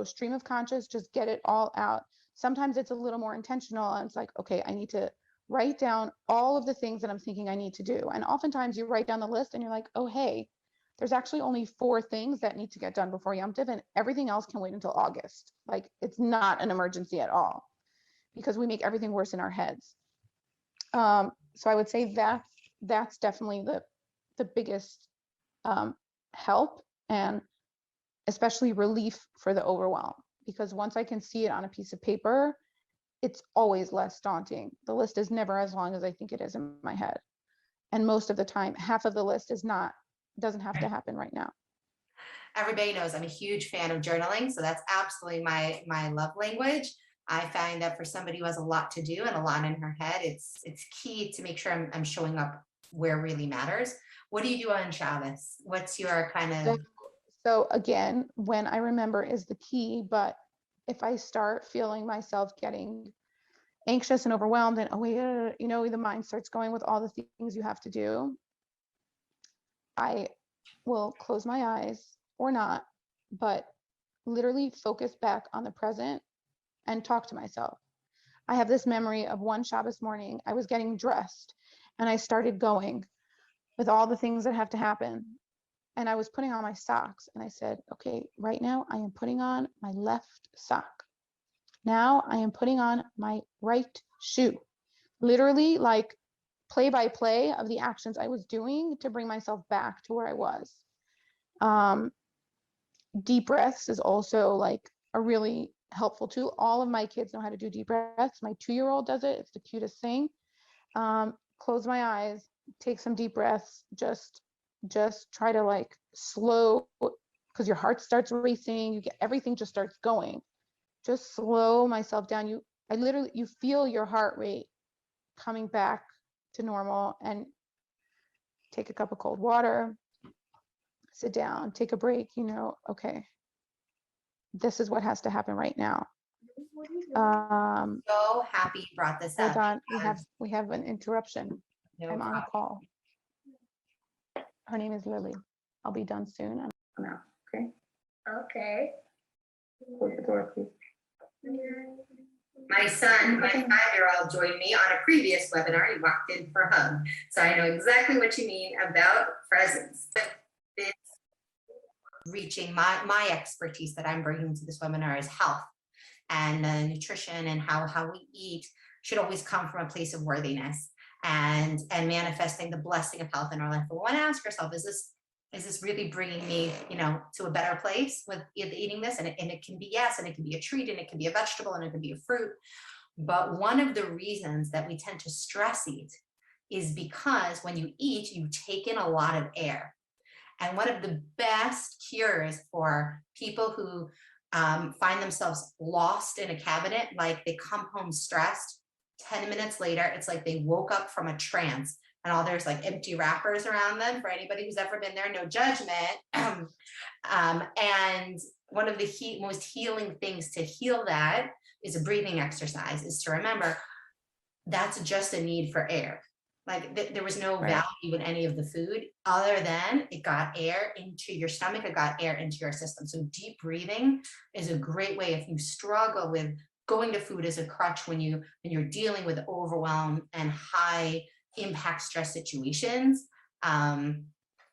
stream of conscious, just get it all out. Sometimes it's a little more intentional and it's like, okay, I need to write down all of the things that I'm thinking I need to do. And oftentimes you write down the list and you're like, oh, hey, there's actually only 4 things that need to get done before Yom Tov, and everything else can wait until August. Like, it's not an emergency at all, because we make everything worse in our heads. So I would say that's definitely the biggest help, and especially relief for the overwhelm, because once I can see it on a piece of paper, it's always less daunting. The list is never as long as I think it is in my head. And most of the time, half of the list doesn't have to happen right now. Everybody knows I'm a huge fan of journaling, so that's absolutely my love language. I find that for somebody who has a lot to do and a lot in her head, it's key to make sure I'm showing up where it really matters. What do you do on Shabbos? What's your kind of... So again, when I remember is the key, but if I start feeling myself getting anxious and overwhelmed and the mind starts going with all the things you have to do, I will close my eyes, or not, but literally focus back on the present and talk to myself. I have this memory of one Shabbos morning, I was getting dressed and I started going with all the things that have to happen. And I was putting on my socks and I said, okay, right now I am putting on my left sock. Now I am putting on my right shoe. Literally, like, play by play of the actions I was doing to bring myself back to where I was. Deep breaths is also like a really helpful tool. All of my kids know how to do deep breaths. My 2-year-old does it. It's the cutest thing. Close my eyes, take some deep breaths, just try to like slow, because your heart starts racing, you get everything just starts going. Just slow myself down. You feel your heart rate coming back to normal, and take a cup of cold water, sit down, take a break, okay, this is what has to happen right now. So happy you brought this Hold up. on, we have an interruption. No I'm on a problem. call. Her name is Lily. I'll be done soon. Now, okay? Okay. Close the door, please. My son, my 5-year-old, joined me on a previous webinar. He walked in for a hug. So I know exactly what you mean about presence. It's reaching my expertise that I'm bringing to this webinar is health and nutrition, and how we eat should always come from a place of worthiness and manifesting the blessing of health in our life. But we want to ask ourselves, is this really bringing me, to a better place with eating this? And it can be yes, and it can be a treat, and it can be a vegetable, and it can be a fruit. But one of the reasons that we tend to stress eat is because when you eat, you take in a lot of air. And one of the best cures for people who find themselves lost in a cabinet, like they come home stressed, 10 minutes later, it's like they woke up from a trance and all there's like empty wrappers around them. For anybody who's ever been there, no judgment. And one of the most healing things to heal that is a breathing exercise, is to remember that's just a need for air. Like there was no value in any of the food other than it got air into your stomach, it got air into your system. So deep breathing is a great way if you struggle with going to food as a crutch when you're dealing with overwhelm and high impact stress situations,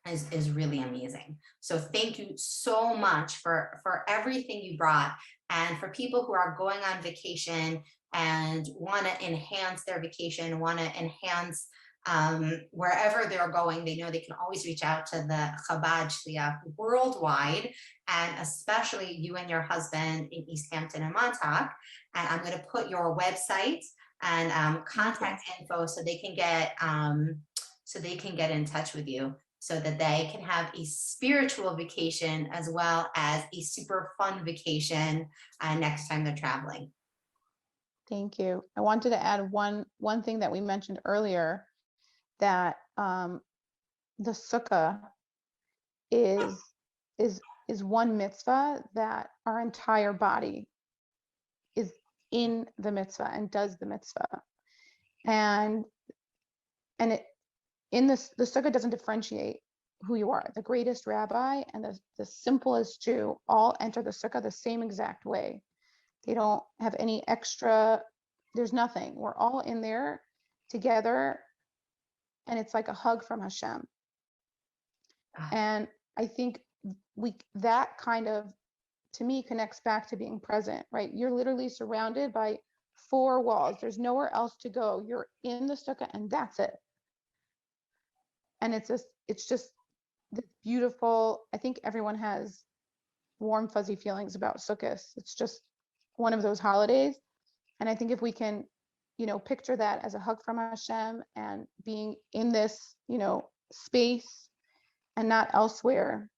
is really amazing. So thank you so much for everything you brought. And for people who are going on vacation and want to enhance their vacation, want to enhance wherever they're going, they know they can always reach out to the Chabad Shliach worldwide, and especially you and your husband in East Hampton and Montauk. And I'm going to put your website and contact info so they can get in touch with you, so that they can have a spiritual vacation as well as a super fun vacation next time they're traveling. Thank you. I wanted to add one thing that we mentioned earlier, that the sukkah is one mitzvah that our entire body is in the mitzvah and does the mitzvah. And it in this, the sukkah doesn't differentiate who you are. The greatest rabbi and the simplest Jew all enter the sukkah the same exact way. They don't have any extra, there's nothing. We're all in there together, and it's like a hug from Hashem. And I think that kind of, to me, connects back to being present, right? You're literally surrounded by 4 walls. There's nowhere else to go. You're in the sukkah and that's it. And it's just this beautiful, I think everyone has warm, fuzzy feelings about Sukkot. It's just one of those holidays. And I think if we can, picture that as a hug from Hashem and being in this, space and not elsewhere,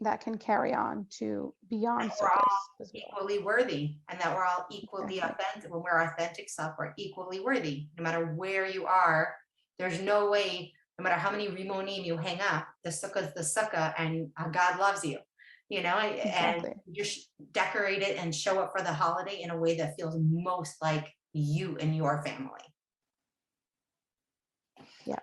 that can carry on to beyond Sukkot as well. Equally worthy, and that we're all equally authentic. When we're authentic self, we're equally worthy. No matter where you are, there's no way, no matter how many rimonim you hang up, the sukkah is the sukkah, and God loves you, Exactly. and you decorate it and show up for the holiday in a way that feels most like you and your family. Yeah.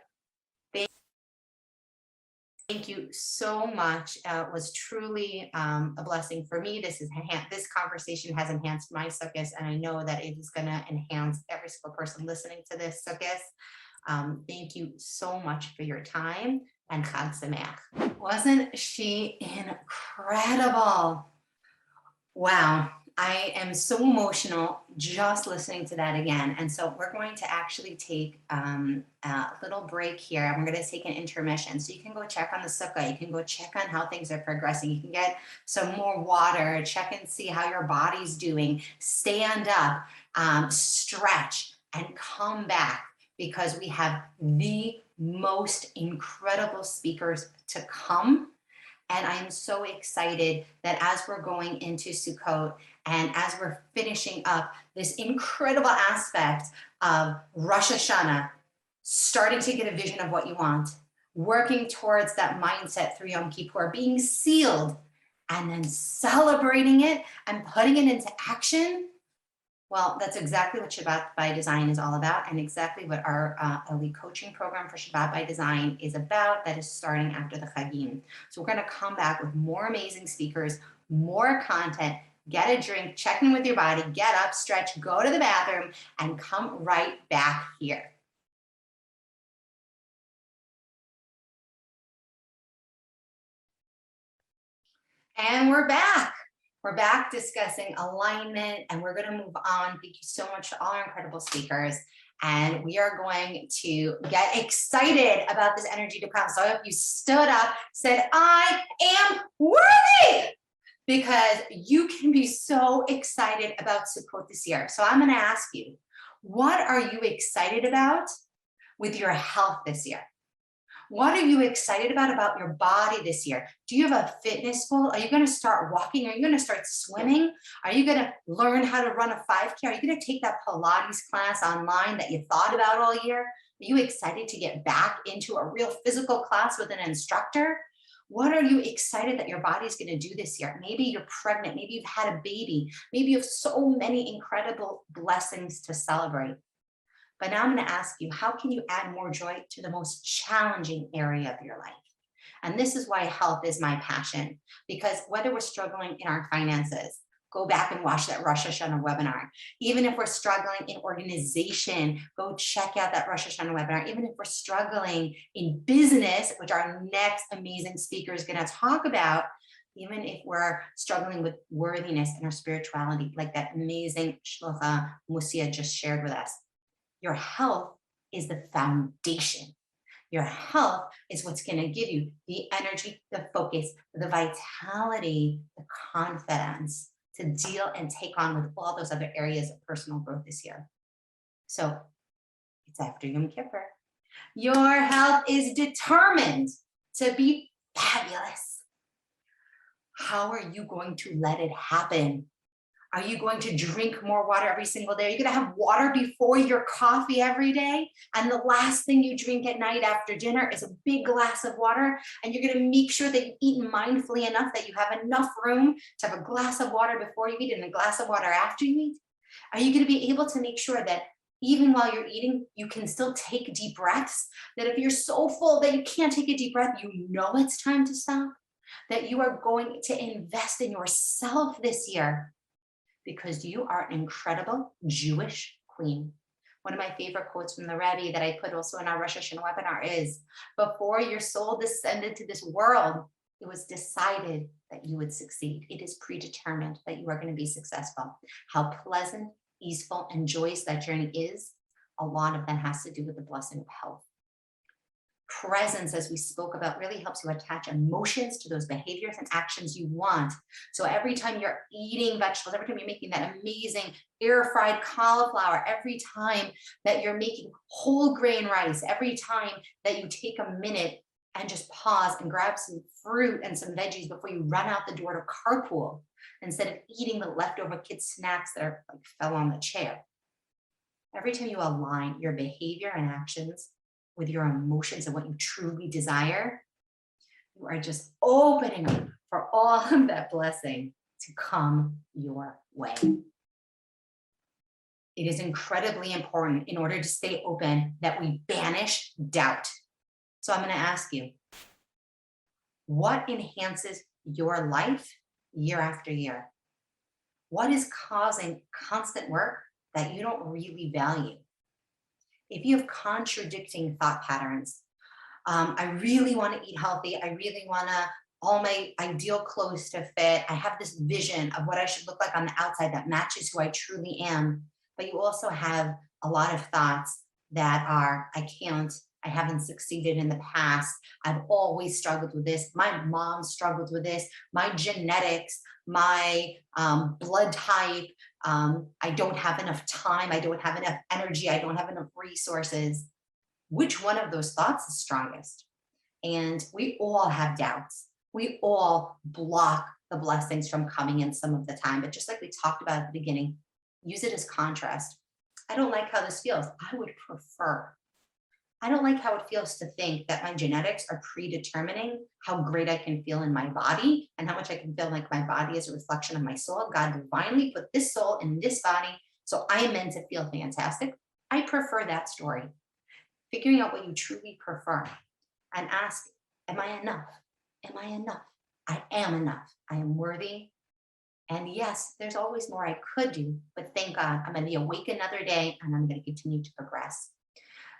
Thank you so much. It was truly a blessing for me. This conversation has enhanced my sukkahs, and I know that it is going to enhance every single person listening to this sukkahs. Thank you so much for your time, and Chag Sameach. Wasn't she incredible? Wow. I am so emotional just listening to that again. And so we're going to actually take a little break here, and we're going to take an intermission. So you can go check on the sukkah. You can go check on how things are progressing. You can get some more water, check and see how your body's doing, stand up, stretch, and come back, because we have the most incredible speakers to come. And I'm so excited that as we're going into Sukkot and as we're finishing up this incredible aspect of Rosh Hashanah, starting to get a vision of what you want, working towards that mindset through Yom Kippur, being sealed, and then celebrating it and putting it into action. Well, that's exactly what Shabbat by Design is all about, and exactly what our elite coaching program for Shabbat by Design is about. That is starting after the Chagim. So we're going to come back with more amazing speakers, more content. Get a drink, check in with your body, get up, stretch, go to the bathroom, and come right back here. And we're back. We're back discussing alignment, and we're going to move on. Thank you so much to all our incredible speakers. And we are going to get excited about this energy to come. So I hope you stood up, said, I am worthy, because you can be so excited about Sukkot this year. So I'm going to ask you, what are you excited about with your health this year? What are you excited about your body this year? Do you have a fitness goal? Are you going to start walking? Are you going to start swimming? Are you going to learn how to run a 5K? Are you going to take that Pilates class online that you thought about all year? Are you excited to get back into a real physical class with an instructor? What are you excited that your body's going to do this year? Maybe you're pregnant. Maybe you've had a baby. Maybe you have so many incredible blessings to celebrate. But now I'm going to ask you, how can you add more joy to the most challenging area of your life? And this is why health is my passion, because whether we're struggling in our finances, go back and watch that Rosh Hashanah webinar. Even if we're struggling in organization, go check out that Rosh Hashanah webinar. Even if we're struggling in business, which our next amazing speaker is going to talk about, even if we're struggling with worthiness and our spirituality, like that amazing Shlocha Musia just shared with us. Your health is the foundation. Your health is what's going to give you the energy, the focus, the vitality, the confidence to deal and take on with all those other areas of personal growth this year. So it's after Yom Kippur. Your health is determined to be fabulous. How are you going to let it happen? Are you going to drink more water every single day? Are you going to have water before your coffee every day? And the last thing you drink at night after dinner is a big glass of water. And you're going to make sure that you've eaten mindfully enough that you have enough room to have a glass of water before you eat and a glass of water after you eat? Are you going to be able to make sure that even while you're eating, you can still take deep breaths? That if you're so full that you can't take a deep breath, you know it's time to stop? That you are going to invest in yourself this year because you are an incredible Jewish queen. One of my favorite quotes from the Rebbe that I put also in our Rosh Hashanah webinar is, before your soul descended to this world, it was decided that you would succeed. It is predetermined that you are going to be successful. How pleasant, easeful, and joyous that journey is, a lot of that has to do with the blessing of health. Presence, as we spoke about, really helps you attach emotions to those behaviors and actions you want. So every time you're eating vegetables, every time you're making that amazing air fried cauliflower, every time that you're making whole grain rice, every time that you take a minute and just pause and grab some fruit and some veggies before you run out the door to carpool, instead of eating the leftover kids' snacks that are like fell on the chair. Every time you align your behavior and actions with your emotions and what you truly desire, you are just opening up for all of that blessing to come your way. It is incredibly important in order to stay open that we banish doubt. So I'm going to ask you, what enhances your life year after year? What is causing constant work that you don't really value? If you have contradicting thought patterns, I really want to eat healthy. I really want to all my ideal clothes to fit. I have this vision of what I should look like on the outside that matches who I truly am. But you also have a lot of thoughts that are, I can't, I haven't succeeded in the past. I've always struggled with this. My mom struggled with this. My genetics, my blood type, I don't have enough time. I don't have enough energy. I don't have enough resources. Which one of those thoughts is strongest? And we all have doubts. We all block the blessings from coming in some of the time. But just like we talked about at the beginning, use it as contrast. I don't like how this feels. I would prefer. I don't like how it feels to think that my genetics are predetermining how great I can feel in my body and how much I can feel like my body is a reflection of my soul. God divinely put this soul in this body, so I am meant to feel fantastic. I prefer that story. Figuring out what you truly prefer and ask, am I enough? Am I enough? I am enough. I am worthy. And yes, there's always more I could do, but thank God I'm going to be awake another day and I'm going to continue to progress.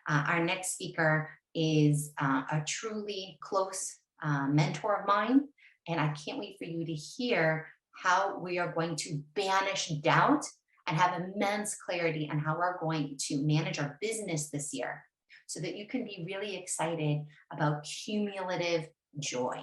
Our next speaker is a truly close mentor of mine, and I can't wait for you to hear how we are going to banish doubt and have immense clarity on how we're going to manage our business this year so that you can be really excited about cumulative joy.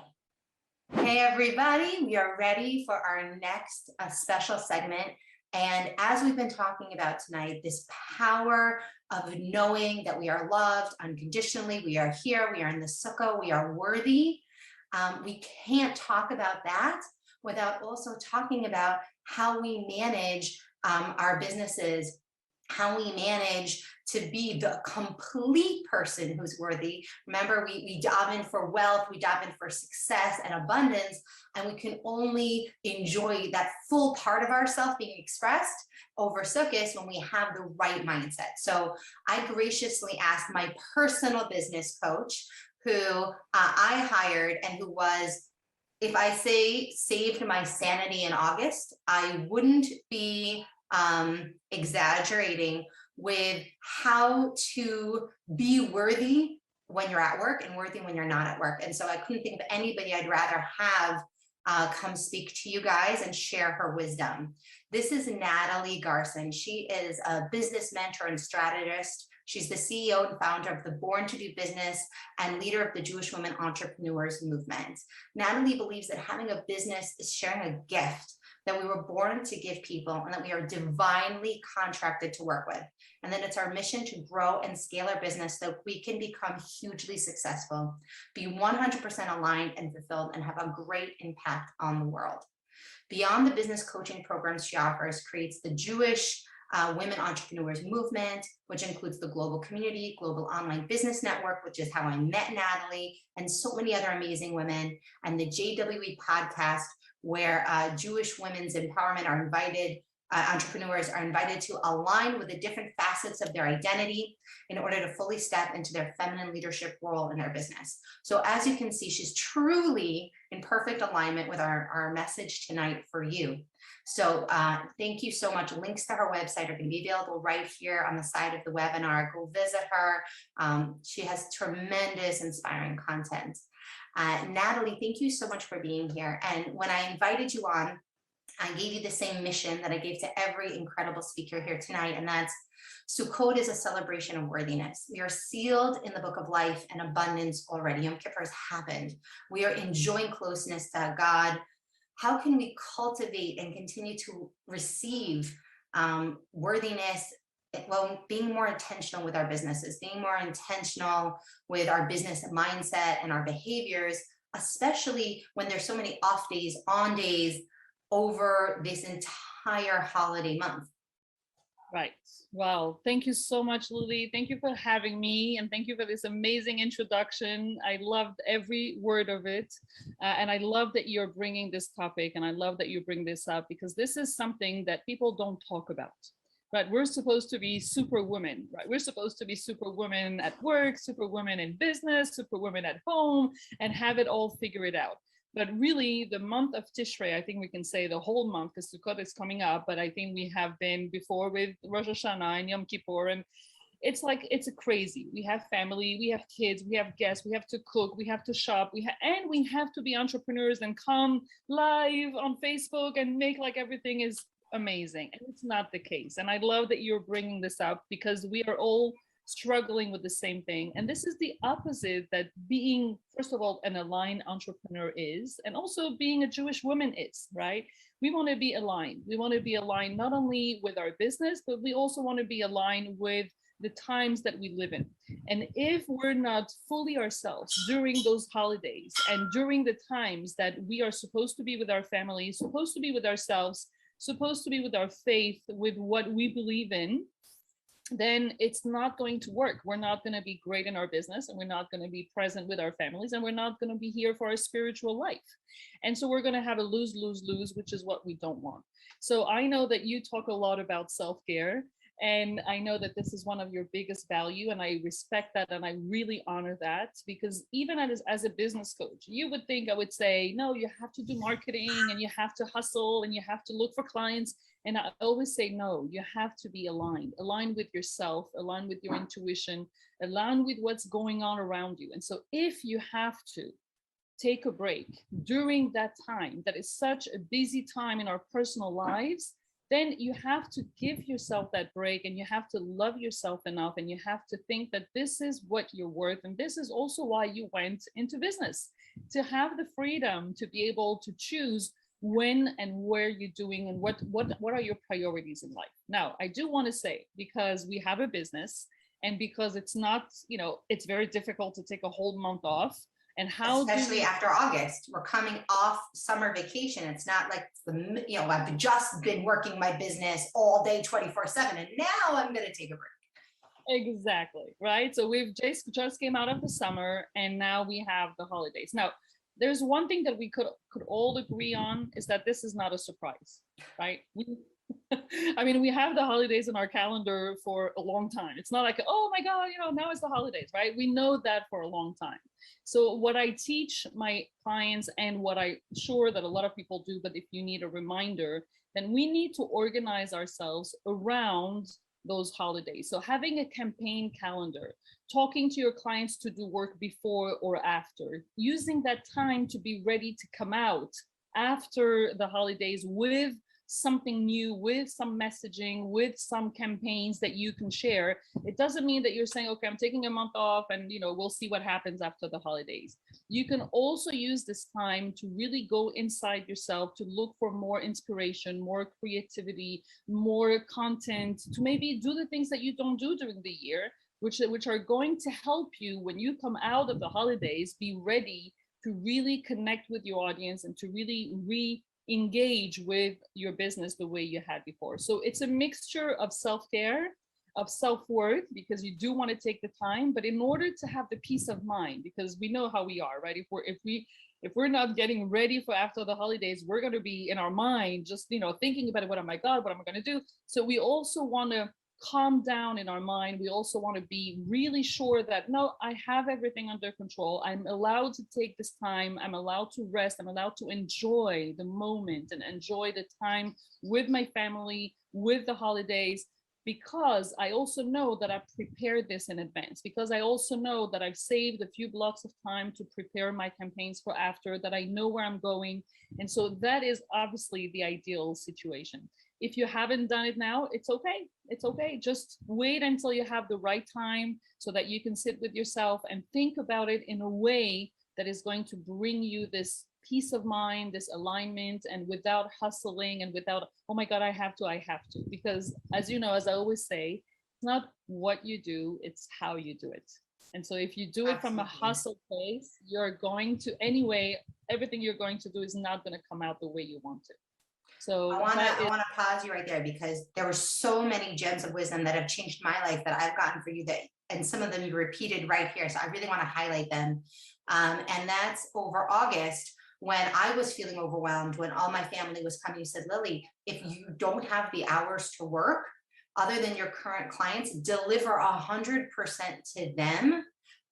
Hey, everybody, we are ready for our next special segment. And as we've been talking about tonight, this power of knowing that we are loved unconditionally, we are here, we are in the Sukkot, we are worthy. We can't talk about that without also talking about how we manage our businesses, how we manage to be the complete person who's worthy. Remember, we dive in for wealth, we dive in for success and abundance, and we can only enjoy that full part of ourselves being expressed over Sukkot when we have the right mindset. So I graciously asked my personal business coach, who I hired and who was, if I say saved my sanity in August, I wouldn't be exaggerating with how to be worthy when you're at work and worthy when you're not at work. And so I couldn't think of anybody I'd rather have come speak to you guys and share her wisdom. This is Natalie Garson. She is a business mentor and strategist. She's the CEO and founder of the Born to Do Business and leader of the Jewish Women Entrepreneurs Movement. Natalie believes that having a business is sharing a gift that we were born to give people and that we are divinely contracted to work with. And then it's our mission to grow and scale our business so we can become hugely successful, be 100% aligned and fulfilled, and have a great impact on the world. Beyond the business coaching programs she offers, creates the Jewish Women Entrepreneurs Movement, which includes the global community, global online business network, which is how I met Natalie, and so many other amazing women, and the JWE podcast, where Jewish women's empowerment are invited, entrepreneurs are invited to align with the different facets of their identity in order to fully step into their feminine leadership role in their business. So as you can see, she's truly in perfect alignment with our message tonight for you. So thank you so much. Links to her website are going to be available right here on the side of the webinar. Go visit her. She has tremendous inspiring content. Natalie, thank you so much for being here. And when I invited you on, I gave you the same mission that I gave to every incredible speaker here tonight, and that's Sukkot is a celebration of worthiness. We are sealed in the book of life and abundance already. Yom Kippur has happened. We are enjoying closeness to God. How can we cultivate and continue to receive worthiness? Well, being more intentional with our businesses, being more intentional with our business mindset and our behaviors, especially when there's so many off days, on days, over this entire holiday month. Right. Wow. Thank you so much, Lily. Thank you for having me, and thank you for this amazing introduction. I loved every word of it. And I love that you're bringing this topic, and I love that you bring this up, because this is something that people don't talk about. Right? We're supposed to be superwomen, right? We're supposed to be superwomen at work, superwomen in business, superwomen at home, and have it all figured out. But really, the month of Tishrei, I think we can say the whole month, because Sukkot is coming up, but I think we have been before with Rosh Hashanah and Yom Kippur, and it's like, it's crazy. We have family, we have kids, we have guests, we have to cook, we have to shop, and we have to be entrepreneurs and come live on Facebook and make like everything is amazing. And it's not the case. And I love that you're bringing this up, because we are all struggling with the same thing. And this is the opposite that being, first of all, an aligned entrepreneur is, and also being a Jewish woman is, right? We want to be aligned. We want to be aligned not only with our business, but we also want to be aligned with the times that we live in. And if we're not fully ourselves during those holidays and during the times that we are supposed to be with our families, supposed to be with ourselves, supposed to be with our faith, with what we believe in, then it's not going to work. We're not going to be great in our business, and we're not going to be present with our families, and we're not going to be here for our spiritual life. And so we're going to have a lose, lose, lose, which is what we don't want. So I know that you talk a lot about self-care, and I know that this is one of your biggest value, and I respect that, and I really honor that, because even as a business coach, you would think I would say, no, you have to do marketing, and you have to hustle, and you have to look for clients. And I always say, no, you have to be aligned with yourself, aligned with your intuition, aligned with what's going on around you. And so if you have to take a break during that time, that is such a busy time in our personal lives, then you have to give yourself that break, and you have to love yourself enough, and you have to think that this is what you're worth. And this is also why you went into business, to have the freedom to be able to choose when and where you're doing, and what are your priorities in life. Now, I do want to say, because we have a business, and because it's not, it's very difficult to take a whole month off. And how, especially after August, we're coming off summer vacation. It's not like I've just been working my business all day 24/7, and now I'm going to take a break. Exactly, right? So we've just came out of the summer, and now we have the holidays. Now, there's one thing that we could all agree on, is that this is not a surprise, right? We have the holidays in our calendar for a long time. It's not like, oh my God, now it's the holidays, right? We know that for a long time. So what I teach my clients, and what I'm sure that a lot of people do, but if you need a reminder, then we need to organize ourselves around those holidays. So having a campaign calendar, talking to your clients to do work before or after, using that time to be ready to come out after the holidays with something new, with some messaging, with some campaigns that you can share. It doesn't mean that you're saying, okay, I'm taking a month off, and we'll see what happens after the holidays. You can also use this time to really go inside yourself, to look for more inspiration, more creativity, more content, to maybe do the things that you don't do during the year, which are going to help you when you come out of the holidays, be ready to really connect with your audience, and to really engage with your business the way you had before. So it's a mixture of self-care, of self-worth, because you do want to take the time, but in order to have the peace of mind, because we know how we are, right? If we're not getting ready for after the holidays, we're going to be in our mind just, thinking about it. What, oh my God, what am I going to do? So we also want to calm down in our mind. We also want to be really sure that, no, I have everything under control. I'm allowed to take this time. I'm allowed to rest. I'm allowed to enjoy the moment and enjoy the time with my family, with the holidays, because I also know that I've prepared this in advance, because I also know that I've saved a few blocks of time to prepare my campaigns for after, that I know where I'm going. And so that is obviously the ideal situation. If you haven't done it now, it's okay. It's okay. Just wait until you have the right time so that you can sit with yourself and think about it in a way that is going to bring you this peace of mind, this alignment, and without hustling and without, oh my God, I have to. Because as you know, as I always say, it's not what you do, it's how you do it. And so if you do it from a hustle place, you're going to, anyway, everything you're going to do is not going to come out the way you want it. So I want to pause you right there, because there were so many gems of wisdom that have changed my life that I've gotten for you, that, and some of them you repeated right here. So I really want to highlight them. And that's over August, when I was feeling overwhelmed, when all my family was coming. You said, Lily, if you don't have the hours to work, other than your current clients, deliver 100% to them.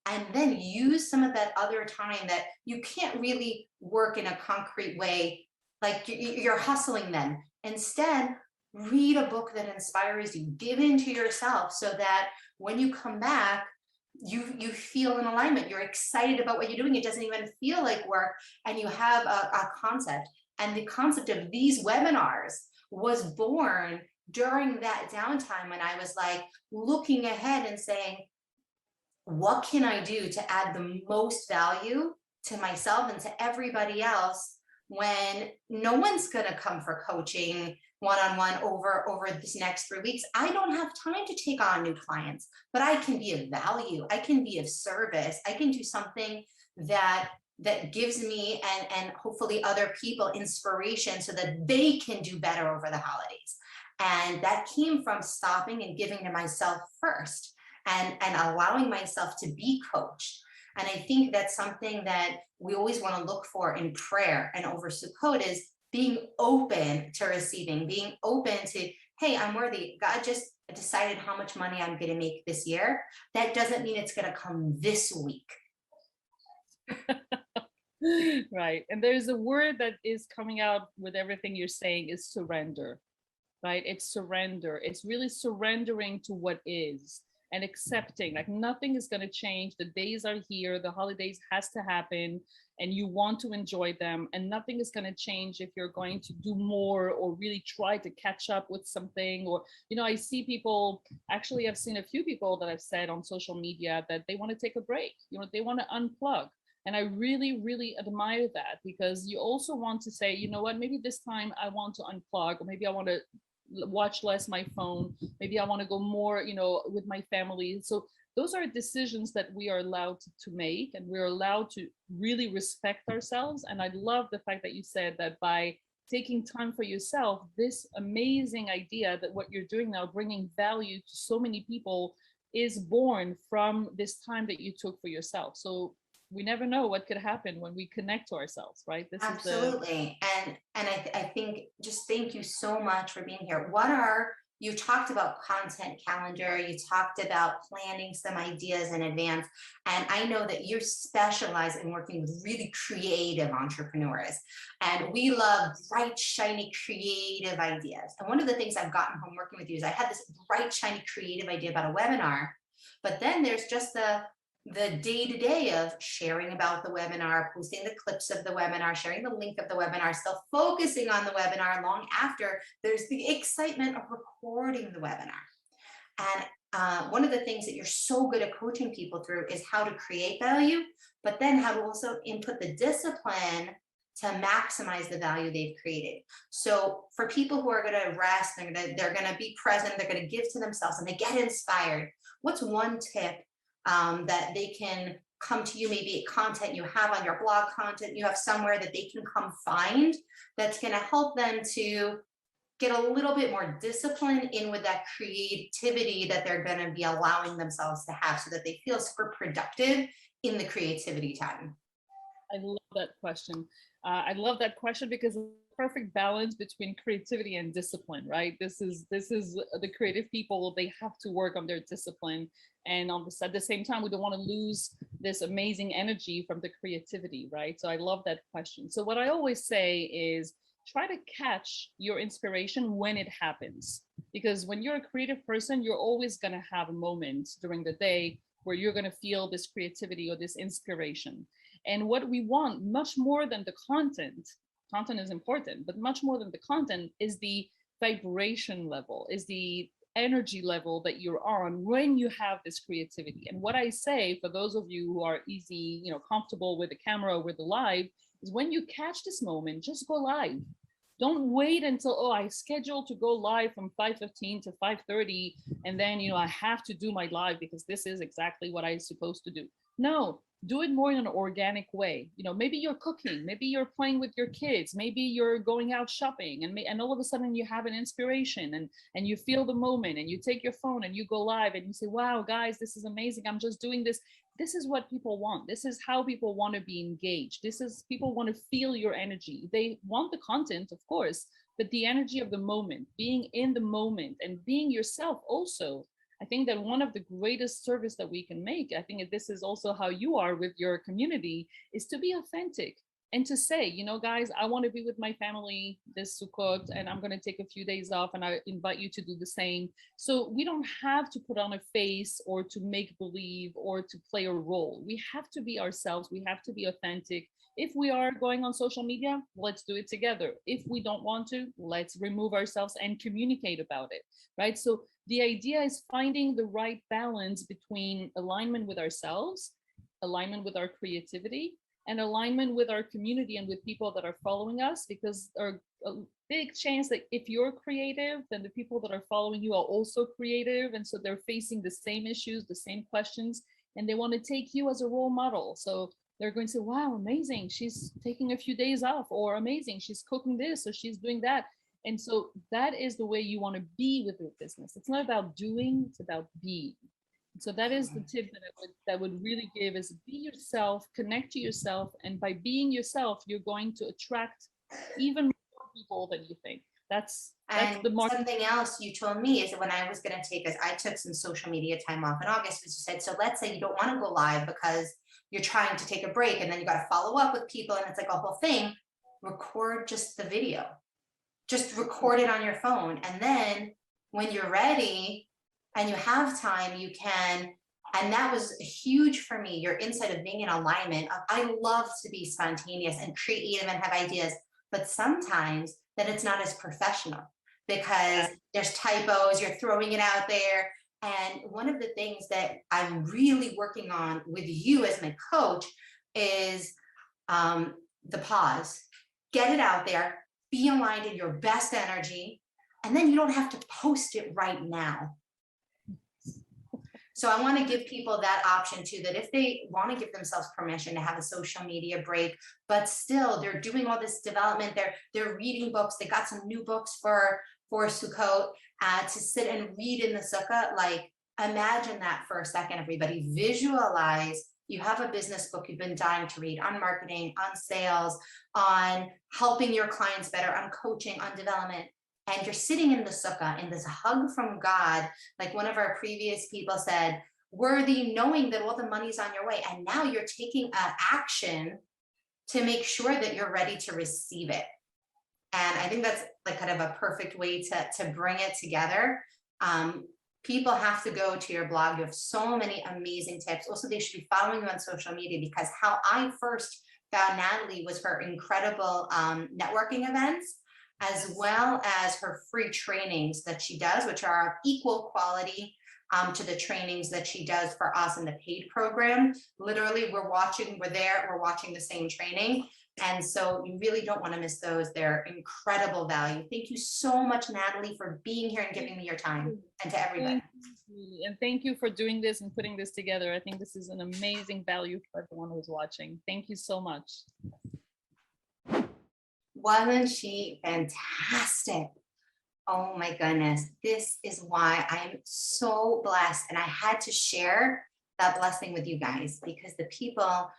And then use some of that other time that you can't really work in a concrete way, like you're hustling them. Instead, read a book that inspires you, give into yourself, so that when you come back, you feel in alignment, you're excited about what you're doing. It doesn't even feel like work, and you have a concept. And the concept of these webinars was born during that downtime, when I was like looking ahead and saying, what can I do to add the most value to myself and to everybody else, when no one's going to come for coaching one-on-one over this next 3 weeks? I don't have time to take on new clients, but I can be of value. I can be of service. I can do something that gives me and hopefully other people inspiration, so that they can do better over the holidays. And that came from stopping and giving to myself first, and allowing myself to be coached. And I think that's something that we always want to look for in prayer and over Sukkot, is being open to receiving, being open to, hey, I'm worthy. God just decided how much money I'm going to make this year. That doesn't mean it's going to come this week. Right. And there's a word that is coming out with everything you're saying, is surrender, right? It's surrender. It's really surrendering to what is, and accepting, like, nothing is going to change. The days are here. The holidays has to happen, and you want to enjoy them, and nothing is going to change if you're going to do more or really try to catch up with something. Or, I see people, actually, I've seen a few people that I've said on social media that they want to take a break. They want to unplug. And I really, really admire that, because you also want to say, you know what, maybe this time I want to unplug, or maybe I want to watch less my phone, maybe I want to go more with my family. So those are decisions that we are allowed to make, and we're allowed to really respect ourselves. And I love the fact that you said that by taking time for yourself, this amazing idea that what you're doing now, bringing value to so many people, is born from this time that you took for yourself. So we never know what could happen when we connect to ourselves, right? Absolutely. And I think, just thank you so much for being here. You talked about content calendar, you talked about planning some ideas in advance. And I know that you specialize in working with really creative entrepreneurs. And we love bright, shiny, creative ideas. And one of the things I've gotten from working with you is I had this bright, shiny, creative idea about a webinar, but then there's just the day-to-day of sharing about the webinar, posting the clips of the webinar, sharing the link of the webinar, still focusing on the webinar long after. There's the excitement of recording the webinar. And one of the things that you're so good at coaching people through is how to create value, but then how to also input the discipline to maximize the value they've created. So for people who are going to rest, they're going to be present, they're going to give to themselves, and they get inspired, what's one tip that they can come to you, maybe content you have on your blog, content you have somewhere that they can come find that's going to help them to get a little bit more discipline in with that creativity that they're going to be allowing themselves to have so that they feel super productive in the creativity time? I love that question. I love that question because it's a perfect balance between creativity and discipline, right? This is the creative people, they have to work on their discipline. And at the same time, we don't want to lose this amazing energy from the creativity, right? So I love that question. So what I always say is try to catch your inspiration when it happens. Because when you're a creative person, you're always going to have a moment during the day where you're going to feel this creativity or this inspiration. And what we want, much more than the content is important, but much more than the content is the vibration level, is the energy level that you're on when you have this creativity. And what I say for those of you who are easy, comfortable with the camera or with the live, is when you catch this moment, just go live. Don't wait until, oh, I scheduled to go live from 5:15 to 5:30, and then, I have to do my live because this is exactly what I'm supposed to do. No, do it more in an organic way. Maybe you're cooking, maybe you're playing with your kids, maybe you're going out shopping, and all of a sudden you have an inspiration and you feel the moment, and you take your phone and you go live and you say, wow, guys, this is amazing. I'm just doing this. This is what people want. This is how people want to be engaged. People want to feel your energy. They want the content, of course, but the energy of the moment, being in the moment and being yourself also. I think that one of the greatest service that we can make, I think this is also how you are with your community, is to be authentic and to say, guys, I want to be with my family this Sukkot and I'm going to take a few days off, and I invite you to do the same. So we don't have to put on a face or to make believe or to play a role. We have to be ourselves. We have to be authentic. If we are going on social media, let's do it together. If we don't want to, let's remove ourselves and communicate about it, right? So the idea is finding the right balance between alignment with ourselves, alignment with our creativity, and alignment with our community and with people that are following us, because there are a big chance that if you're creative, then the people that are following you are also creative. And so they're facing the same issues, the same questions, and they want to take you as a role model. So they're going to say, wow, amazing, she's taking a few days off, or amazing, she's cooking this, or she's doing that. And so that is the way you want to be with your business. It's not about doing, it's about being. So that is the tip that would really give, is be yourself, connect to yourself. And by being yourself, you're going to attract even more people than you think. That's the market. Something else you told me is that when I was going to I took some social media time off in August, as you said, so let's say you don't want to go live because you're trying to take a break, and then you got to follow up with people, and it's like a whole thing. Record just the video. Just record it on your phone. And then when you're ready and you have time, you can. And that was huge for me, your insight of being in alignment. I love to be spontaneous and creative and have ideas, but sometimes that it's not as professional because there's typos, you're throwing it out there. And one of the things that I'm really working on with you as my coach is the pause. Get it out there, be aligned in your best energy, and then you don't have to post it right now. So I want to give people that option too, that if they want to give themselves permission to have a social media break, but still they're doing all this development, they're reading books, they got some new books for Sukkot, to sit and read in the sukkah. Like, imagine that for a second, everybody. Visualize you have a business book you've been dying to read on marketing, on sales, on helping your clients better, on coaching, on development. And you're sitting in the sukkah in this hug from God, like one of our previous people said, worthy, knowing that all the money's on your way. And now you're taking action to make sure that you're ready to receive it. And I think that's like kind of a perfect way to bring it together. People have to go to your blog. You have so many amazing tips. Also, they should be following you on social media, because how I first found Natalie was her incredible networking events, as well as her free trainings that she does, which are of equal quality to the trainings that she does for us in the paid program. Literally, we're watching the same training. And so you really don't want to miss those. They're incredible value. Thank you so much, Natalie, for being here and giving me your time, and to everybody. And thank you for doing this and putting this together. I think this is an amazing value for everyone who's watching. Thank you so much. Wasn't she fantastic? Oh my goodness. This is why I am so blessed. And I had to share that blessing with you guys, because the people,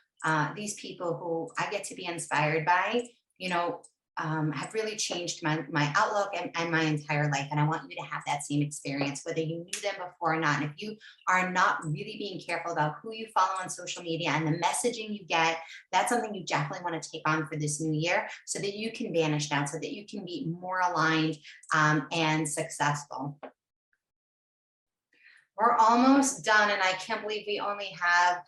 these people who I get to be inspired by, you know, have really changed my outlook and my entire life. And I want you to have that same experience, whether you knew them before or not. And if you are not really being careful about who you follow on social media and the messaging you get, that's something you definitely want to take on for this new year, so that you can vanish down, so that you can be more aligned and successful. We're almost done, and I can't believe we only have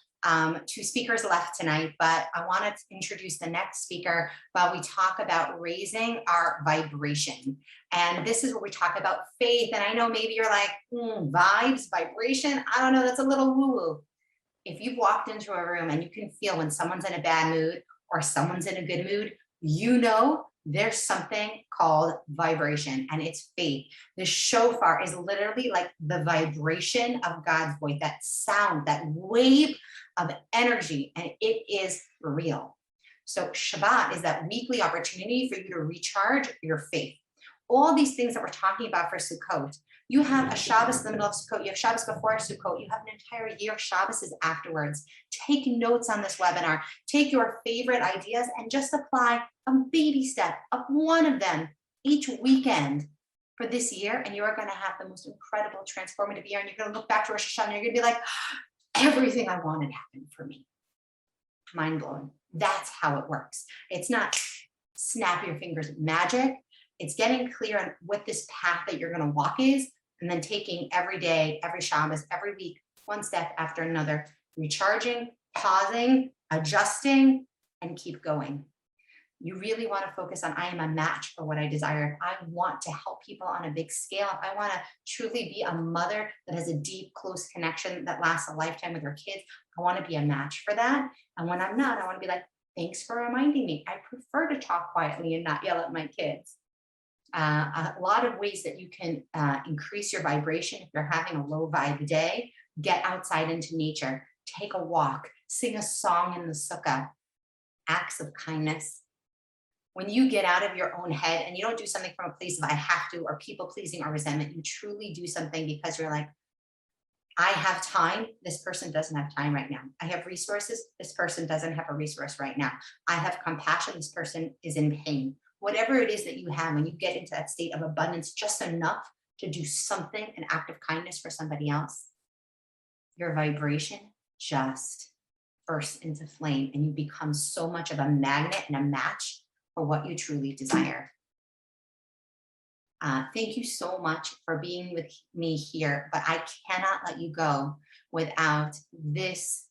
2 speakers left tonight, but I want to introduce the next speaker while we talk about raising our vibration. And this is where we talk about faith. And I know maybe you're like, vibes, vibration, I don't know, that's a little woo-woo. If you've walked into a room and you can feel when someone's in a bad mood or someone's in a good mood, you know there's something called vibration, and it's faith. The shofar is literally like the vibration of God's voice, that sound, that wave of energy, and it is real. So Shabbat is that weekly opportunity for you to recharge your faith. All these things that we're talking about for Sukkot, you have a Shabbos in the middle of Sukkot, you have Shabbos before Sukkot, you have an entire year of Shabbos afterwards. Take notes on this webinar, take your favorite ideas and just apply a baby step of one of them each weekend for this year. And you are going to have the most incredible transformative year. And you're going to look back to Rosh Hashanah and you're going to be like, everything I wanted happened for me. Mind blowing. That's how it works. It's not snap your fingers magic. It's getting clear on what this path that you're going to walk is, and then taking every day, every Shabbos, every week, one step after another, recharging, pausing, adjusting, and keep going. You really want to focus on, I am a match for what I desire. If I want to help people on a big scale, if I want to truly be a mother that has a deep, close connection that lasts a lifetime with her kids, I want to be a match for that. And when I'm not, I want to be like, thanks for reminding me. I prefer to talk quietly and not yell at my kids. A lot of ways that you can increase your vibration if you're having a low vibe day. Get outside into nature, take a walk, sing a song in the sukkah, acts of kindness. When you get out of your own head and you don't do something from a place of I have to or people pleasing or resentment, you truly do something because you're like, I have time. This person doesn't have time right now. I have resources. This person doesn't have a resource right now. I have compassion. This person is in pain. Whatever it is that you have, when you get into that state of abundance, just enough to do something, an act of kindness for somebody else, your vibration just bursts into flame and you become so much of a magnet and a match for what you truly desire. Thank you so much for being with me here, but I cannot let you go without this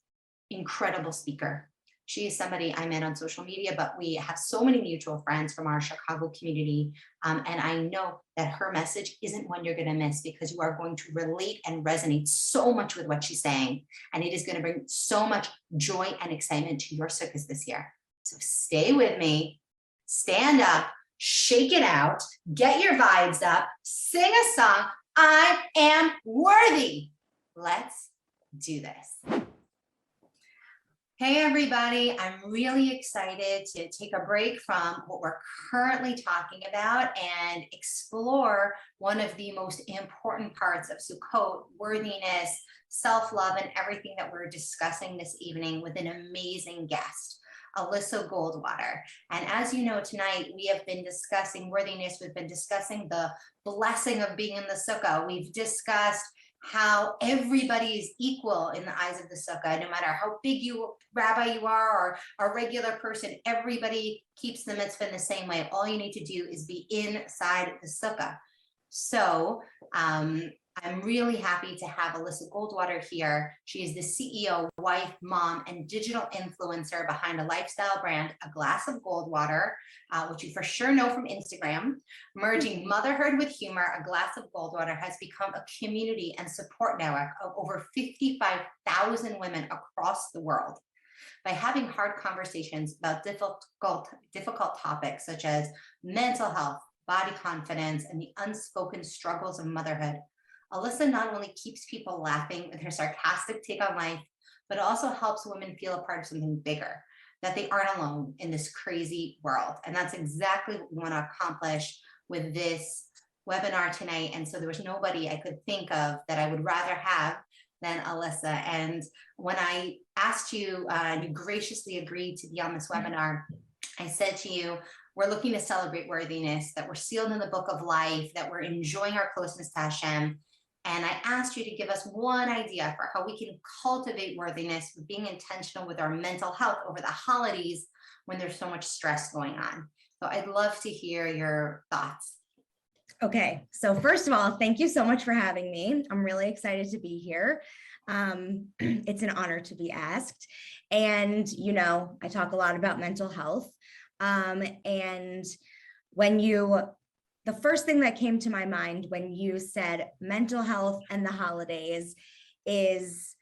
incredible speaker. She is somebody I met on social media, but we have so many mutual friends from our Chicago community. And I know that her message isn't one you're going to miss, because you are going to relate and resonate so much with what she's saying. And it is going to bring so much joy and excitement to your circus this year. So stay with me, stand up, shake it out, get your vibes up, sing a song. I am worthy. Let's do this. Hey everybody, I'm really excited to take a break from what we're currently talking about and explore one of the most important parts of Sukkot, worthiness, self-love, and everything that we're discussing this evening with an amazing guest, Alyssa Goldwater. And as you know, tonight we have been discussing worthiness. We've been discussing the blessing of being in the sukkah. We've discussed how everybody is equal in the eyes of the sukkah, no matter how big rabbi you are or a regular person, everybody keeps the mitzvah in the same way. All you need to do is be inside the sukkah. So I'm really happy to have Alyssa Goldwater here. She is the CEO, wife, mom, and digital influencer behind a lifestyle brand, A Glass of Goldwater, which you for sure know from Instagram. Merging motherhood with humor, A Glass of Goldwater has become a community and support network of over 55,000 women across the world. by having hard conversations about difficult topics such as mental health, body confidence, and the unspoken struggles of motherhood. Alyssa not only keeps people laughing with her sarcastic take on life, but also helps women feel a part of something bigger, that they aren't alone in this crazy world. And that's exactly what we want to accomplish with this webinar tonight. And so there was nobody I could think of that I would rather have than Alyssa. And when I asked you, and you graciously agreed to be on this webinar, I said to you, we're looking to celebrate worthiness, that we're sealed in the book of life, that we're enjoying our closeness to Hashem. And I asked you to give us one idea for how we can cultivate worthiness with being intentional with our mental health over the holidays when there's so much stress going on. So I'd love to hear your thoughts. Okay, so first of all, thank you so much for having me. I'm really excited to be here. It's an honor to be asked. And, you know, I talk a lot about mental health. And the first thing that came to my mind when you said mental health and the holidays is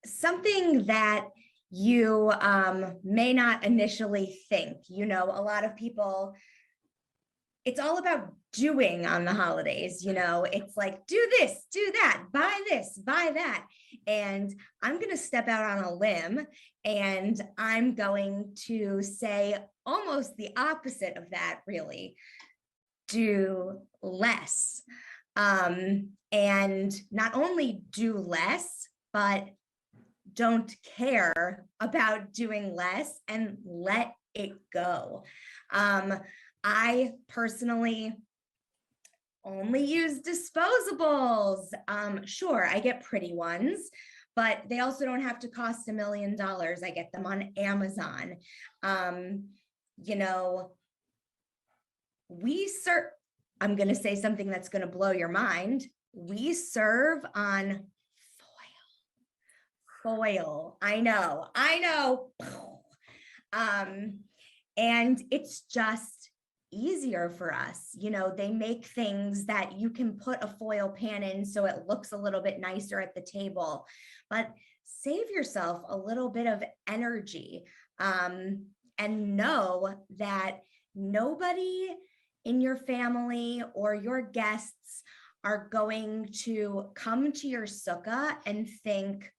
something that you may not initially think. You know, a lot of people, it's all about doing on the holidays. You know, it's like, do this, do that, buy this, buy that. And I'm going to step out on a limb and I'm going to say almost the opposite of that, really. Do less. And not only do less, but don't care about doing less and let it go. I personally only use disposables. Sure, I get pretty ones, but they also don't have to cost $1 million. I get them on Amazon. You know, we serve, I'm going to say something that's going to blow your mind. We serve on foil. I know. And it's just easier for us. You know, they make things that you can put a foil pan in so it looks a little bit nicer at the table, but save yourself a little bit of energy, and know that nobody in your family or your guests are going to come to your sukkah and think,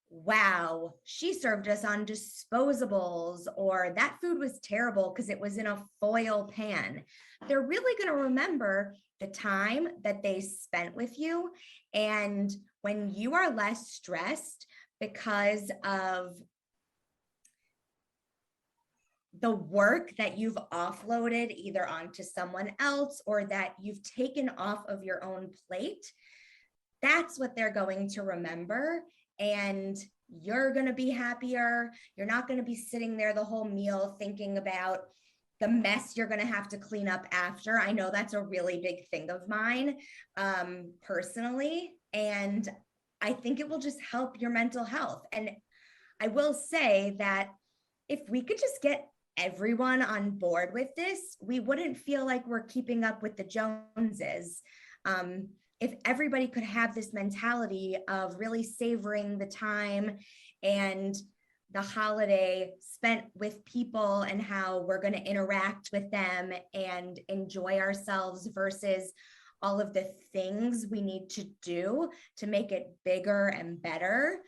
wow, she served us on disposables, or that food was terrible because it was in a foil pan. They're really going to remember the time that they spent with you. And when you are less stressed because of the work that you've offloaded either onto someone else or that you've taken off of your own plate, that's what they're going to remember. And you're going to be happier. You're not going to be sitting there the whole meal thinking about the mess you're going to have to clean up after. I know that's a really big thing of mine, personally. And I think it will just help your mental health. And I will say that if we could just get everyone on board with this, we wouldn't feel like we're keeping up with the Joneses. If everybody could have this mentality of really savoring the time and the holiday spent with people and how we're going to interact with them and enjoy ourselves versus all of the things we need to do to make it bigger and better.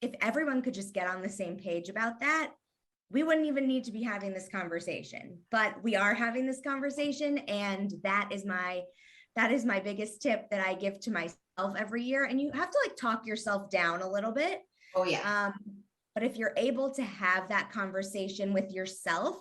If everyone could just get on the same page about that, we wouldn't even need to be having this conversation, but we are having this conversation. And that is my biggest tip that I give to myself every year. And you have to like talk yourself down a little bit. Oh yeah. But if you're able to have that conversation with yourself,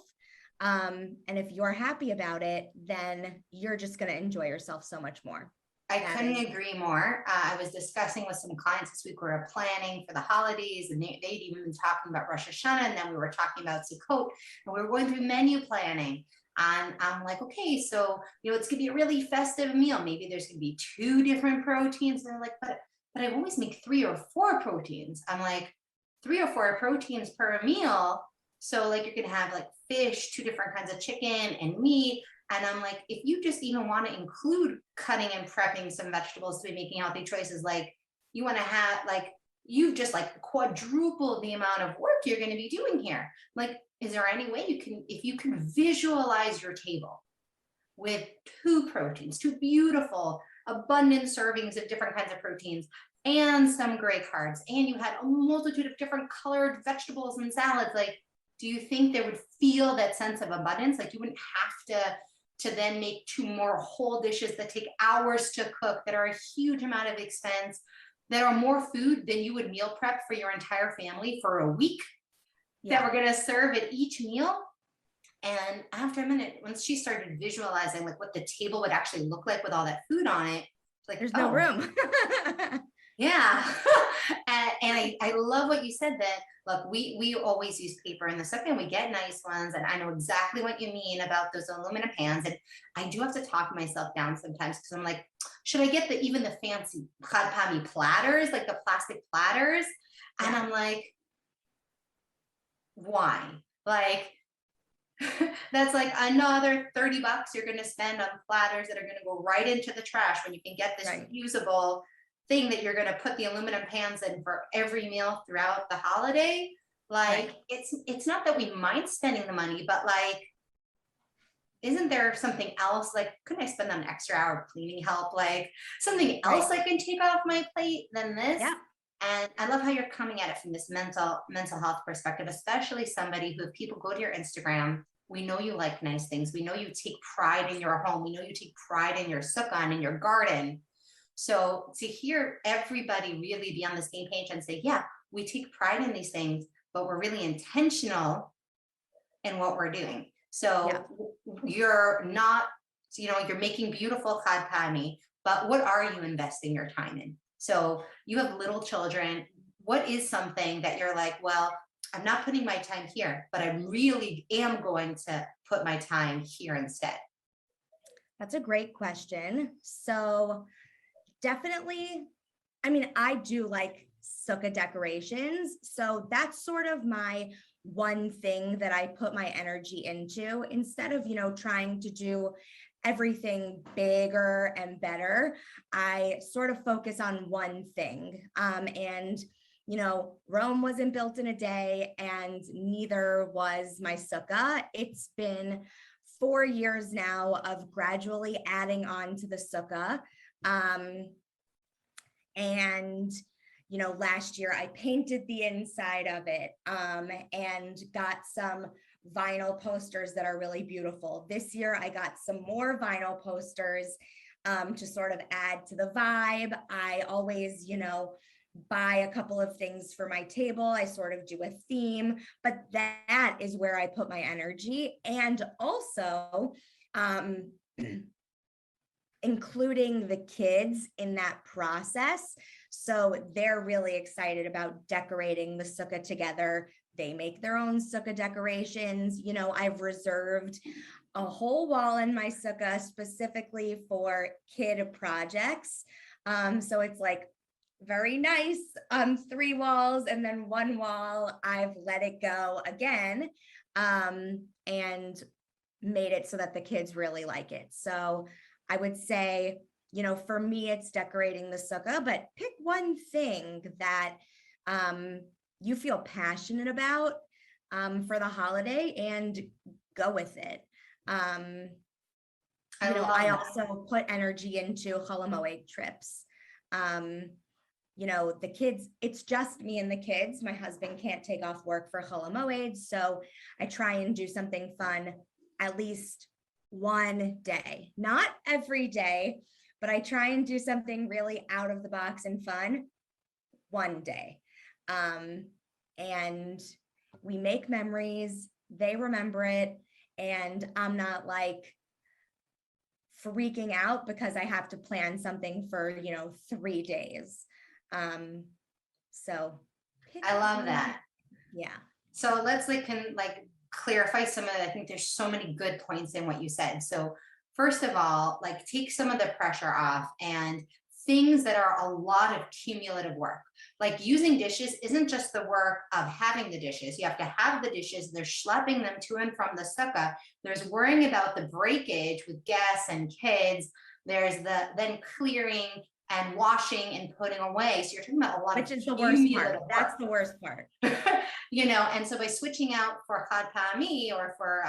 and if you're happy about it, then you're just going to enjoy yourself so much more. I couldn't agree more. I was discussing with some clients this week, we were planning for the holidays, and they'd even been talking about Rosh Hashanah, and then we were talking about Sukkot, and we were going through menu planning. And I'm like, okay, so, you know, it's gonna be a really festive meal. Maybe there's gonna be 2 different proteins. And they're like, but I always make 3 or 4 proteins. I'm like, 3 or 4 proteins per meal. So like you're gonna have like fish, 2 different kinds of chicken and meat. And I'm like, if you just even want to include cutting and prepping some vegetables to be making healthy choices, like you want to have like you've just like quadrupled the amount of work you're going to be doing here. Like, is there any way you can, if you can visualize your table with two proteins, two beautiful, abundant servings of different kinds of proteins, and some gray carbs, and you had a multitude of different colored vegetables and salads, like, do you think they would feel that sense of abundance? Like, you wouldn't have to then make two more whole dishes that take hours to cook, that are a huge amount of expense, that are more food than you would meal prep for your entire family for a week, that we're going to serve at each meal. And after a minute, once she started visualizing like what the table would actually look like with all that food on it, it's like, There's no room. Yeah. and I love what you said, that look, we always use paper in the sukkah, and we get nice ones. And I know exactly what you mean about those aluminum pans. And I do have to talk myself down sometimes, because I'm like, should I get even the fancy chad pami platters, like the plastic platters? And I'm like, why? Like, that's like another $30 you're going to spend on platters that are going to go right into the trash, when you can get this reusable thing that you're going to put the aluminum pans in for every meal throughout the holiday. Like, it's not that we mind spending the money, but like, isn't there something else? Like, couldn't I spend an extra hour of cleaning help? Like, something else I can take off my plate than this? Yeah. And I love how you're coming at it from this mental health perspective, especially somebody who, if people go to your Instagram, we know you like nice things. We know you take pride in your home. We know you take pride in your sukkah and in your garden. So to hear everybody really be on the same page and say, yeah, we take pride in these things, but we're really intentional in what we're doing. So you're not, you're making beautiful chad pani, but what are you investing your time in? So you have little children. What is something that you're like, well, I'm not putting my time here, but I really am going to put my time here instead? That's a great question. So definitely, I mean, I do like sukkah decorations. So that's sort of my one thing that I put my energy into, instead of, trying to do everything bigger and better. I sort of focus on one thing. And Rome wasn't built in a day, and neither was my sukkah. It's been 4 years now of gradually adding on to the sukkah. And last year I painted the inside of it, and got some vinyl posters that are really beautiful. This year I got some more vinyl posters to sort of add to the vibe. I always, buy a couple of things for my table. I sort of do a theme, but that is where I put my energy. And also, including the kids in that process. So they're really excited about decorating the sukkah together. They make their own sukkah decorations. I've reserved a whole wall in my sukkah specifically for kid projects. So it's like very nice, 3 walls, and then 1 wall I've let it go again, and made it so that the kids really like it. So I would say, for me, it's decorating the sukkah, but pick one thing that you feel passionate about for the holiday and go with it. I also put energy into Chol Hamoed trips. The kids, it's just me and the kids. My husband can't take off work for Chol Hamoed, so I try and do something fun at least one day, not every day, but I try and do something really out of the box and fun one day. And we make memories, they remember it, and I'm not like freaking out because I have to plan something for, 3 days. So I love that. Yeah. So let's clarify some of it. I think there's so many good points in what you said. So first of all, take some of the pressure off, and things that are a lot of cumulative work. Like using dishes isn't just the work of having the dishes. You have to have the dishes. There's schlepping them to and from the sukkah. There's worrying about the breakage with guests and kids. There's then clearing and washing and putting away. So you're talking about a lot Which of is the worst cumulative part. That's work. the worst part. And so by switching out for Khad Pami or for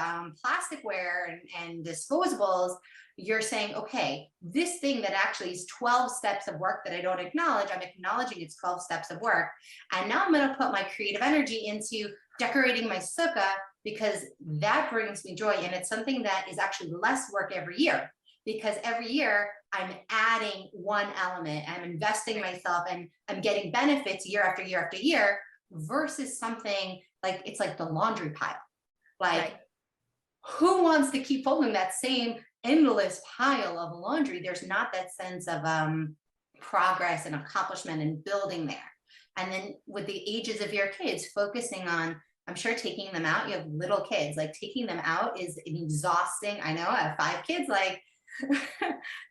plasticware and disposables, you're saying, okay, this thing that actually is 12 steps of work that I don't acknowledge, I'm acknowledging it's 12 steps of work. And now I'm going to put my creative energy into decorating my sukkah because that brings me joy. And it's something that is actually less work every year, because every year I'm adding one element, I'm investing myself, and I'm getting benefits year after year after year, versus something like, it's like the laundry pile. Like, Right. who wants to keep folding that same endless pile of laundry? There's not that sense of progress and accomplishment and building there. And then with the ages of your kids, focusing on, I'm sure taking them out, you have little kids, like taking them out is an exhausting, I know I have 5 kids, like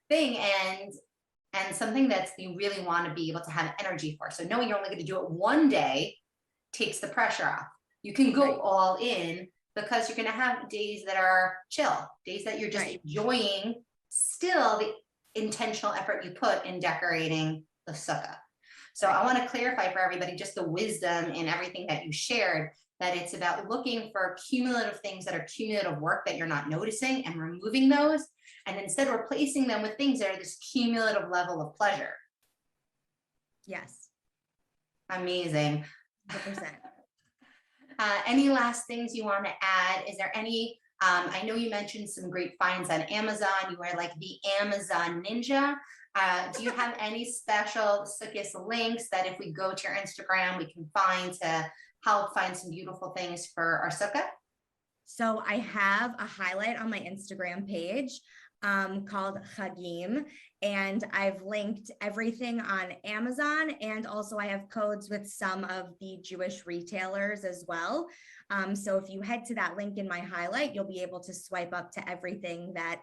thing, and something that you really want to be able to have energy for. So knowing you're only going to do it one day takes the pressure off. You can go all in, because you're going to have days that are chill, days that you're just enjoying still the intentional effort you put in decorating the sukkah. So I want to clarify for everybody just the wisdom in everything that you shared, that it's about looking for cumulative things that are cumulative work that you're not noticing and removing those, and instead replacing them with things that are this cumulative level of pleasure. Yes. Amazing. 100%. Any last things you want to add? Is there any, I know you mentioned some great finds on Amazon. You are like the Amazon ninja. Do you have any special Sukkot links that if we go to your Instagram, we can find to help find some beautiful things for our sukkah? So I have a highlight on my Instagram page called Chagim, and I've linked everything on Amazon, and also I have codes with some of the Jewish retailers as well. So if you head to that link in my highlight, you'll be able to swipe up to everything that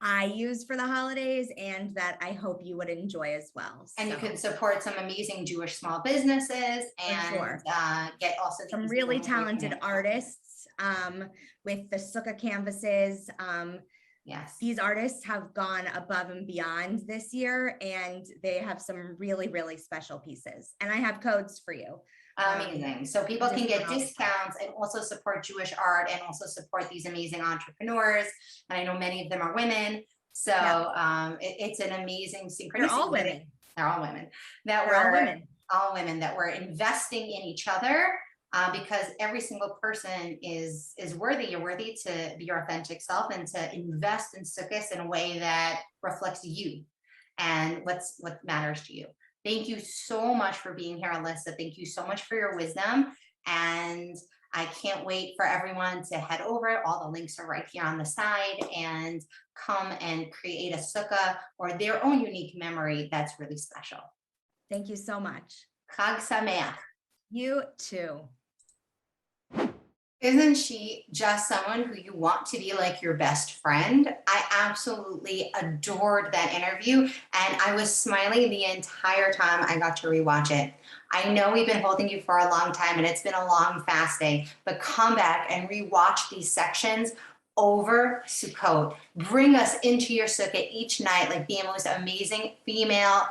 I use for the holidays and that I hope you would enjoy as well. And you can support some amazing Jewish small businesses and get also some really talented artists with the sukkah canvases. Yes. These artists have gone above and beyond this year, and they have some really, really special pieces. And I have codes for you. Amazing. So people can get discounts and also support Jewish art and also support these amazing entrepreneurs. And I know many of them are women. So it's an amazing synchronicity. They're all women. They're all women. All women that we're investing in each other. Because every single person is worthy. You're worthy to be your authentic self and to invest in Sukkot in a way that reflects you and what matters to you. Thank you so much for being here, Alyssa. Thank you so much for your wisdom. And I can't wait for everyone to head over. All the links are right here on the side, and come and create a sukkah or their own unique memory that's really special. Thank you so much. Chag Sameach. You too. Isn't she just someone who you want to be like your best friend? I absolutely adored that interview, and I was smiling the entire time I got to rewatch it. I know we've been holding you for a long time and it's been a long fast day, but come back and rewatch these sections over Sukkot. Bring us into your sukkah each night like the most amazing female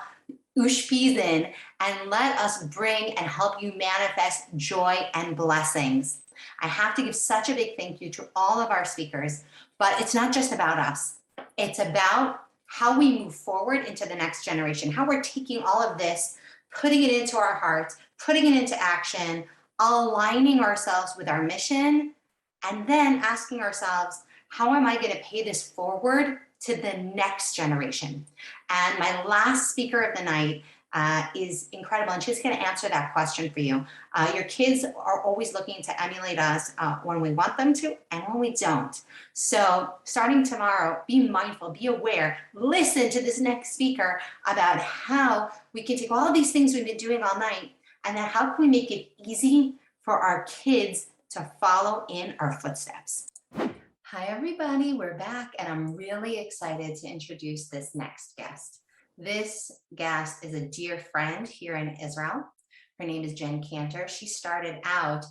ushpizin, and let us bring and help you manifest joy and blessings. I have to give such a big thank you to all of our speakers, but it's not just about us. It's about how we move forward into the next generation, how we're taking all of this, putting it into our hearts, putting it into action, aligning ourselves with our mission, and then asking ourselves, how am I going to pay this forward to the next generation? And my last speaker of the night is incredible, and she's going to answer that question for you. Your kids are always looking to emulate us when we want them to and when we don't. So starting tomorrow, be mindful, be aware, listen to this next speaker about how we can take all of these things we've been doing all night, and then how can we make it easy for our kids to follow in our footsteps. Hi, everybody. We're back, and I'm really excited to introduce this next guest. This guest is a dear friend here in Israel. Her name is Jen Cantor. She started out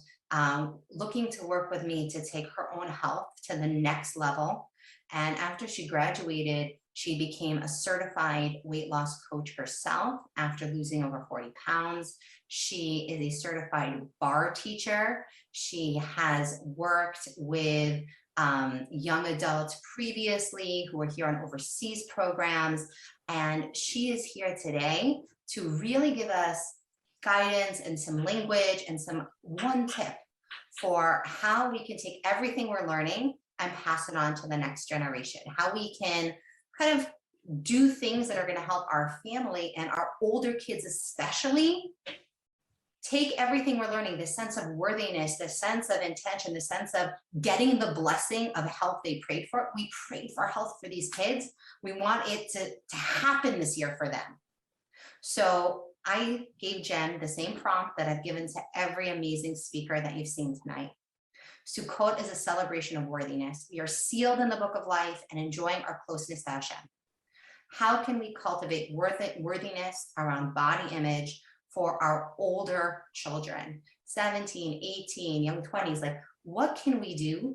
looking to work with me to take her own health to the next level. And after she graduated, She became a certified weight loss coach herself after losing over 40 pounds. She is a certified bar teacher. She has worked with young adults previously who were here on overseas programs. And she is here today to really give us guidance and some language and some one tip for how we can take everything we're learning and pass it on to the next generation, how we can kind of do things that are going to help our family and our older kids especially take everything we're learning, this sense of worthiness, the sense of intention, the sense of getting the blessing of health they prayed for. We prayed for health for these kids. We want it to happen this year for them. So I gave Jen the same prompt that I've given to every amazing speaker that you've seen tonight. Sukkot is a celebration of worthiness. We are sealed in the book of life and enjoying our closeness to Hashem. How can we cultivate worthiness around body image for our older children, 17, 18, young 20s? Like, what can we do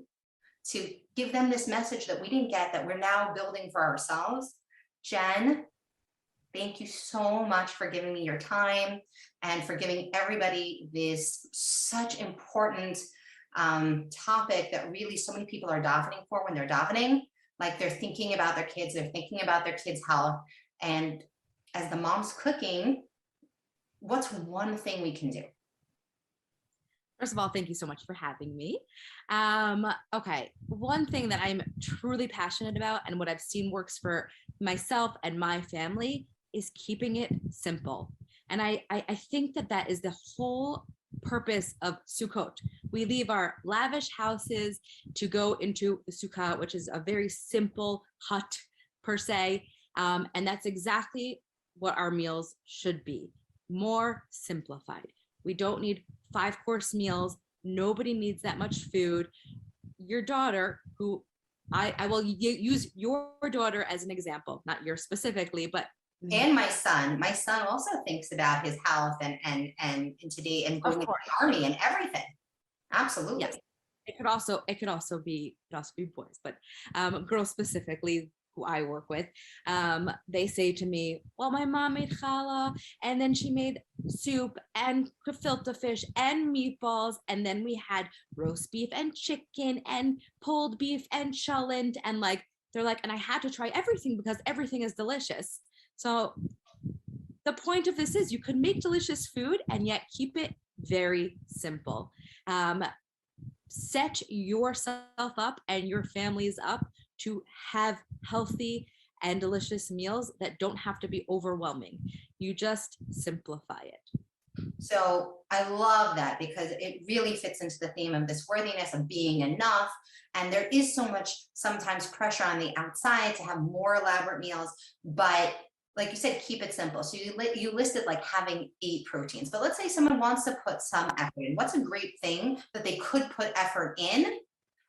to give them this message that we didn't get, that we're now building for ourselves? Jen, thank you so much for giving me your time and for giving everybody this such important topic that really so many people are davening for when they're davening. Like, they're thinking about their kids, they're thinking about their kids' health. And as the mom's cooking, what's one thing we can do? First of all, thank you so much for having me. Okay, one thing that I'm truly passionate about and what I've seen works for myself and my family is keeping it simple. And I think that is the whole purpose of Sukkot. We leave our lavish houses to go into the Sukkah, which is a very simple hut per se. And that's exactly what our meals should be, more simplified. We don't need 5-course meals. Nobody needs that much food. Your daughter, who I will use your daughter as an example, not yours specifically, but and my son also thinks about his health and today and going into the army and everything. Absolutely. Yes. It could also be boys, but girls specifically who I work with, they say to me, well, my mom made challah and then she made soup and gefilte fish and meatballs. And then we had roast beef and chicken and pulled beef and cholent. And they're like, and I had to try everything because everything is delicious. So the point of this is you could make delicious food and yet keep it very simple. Set yourself up and your families up to have healthy and delicious meals that don't have to be overwhelming. You just simplify it. So I love that because it really fits into the theme of this worthiness of being enough. And there is so much sometimes pressure on the outside to have more elaborate meals, but like you said, keep it simple. So you listed like having 8 proteins, but let's say someone wants to put some effort in. What's a great thing that they could put effort in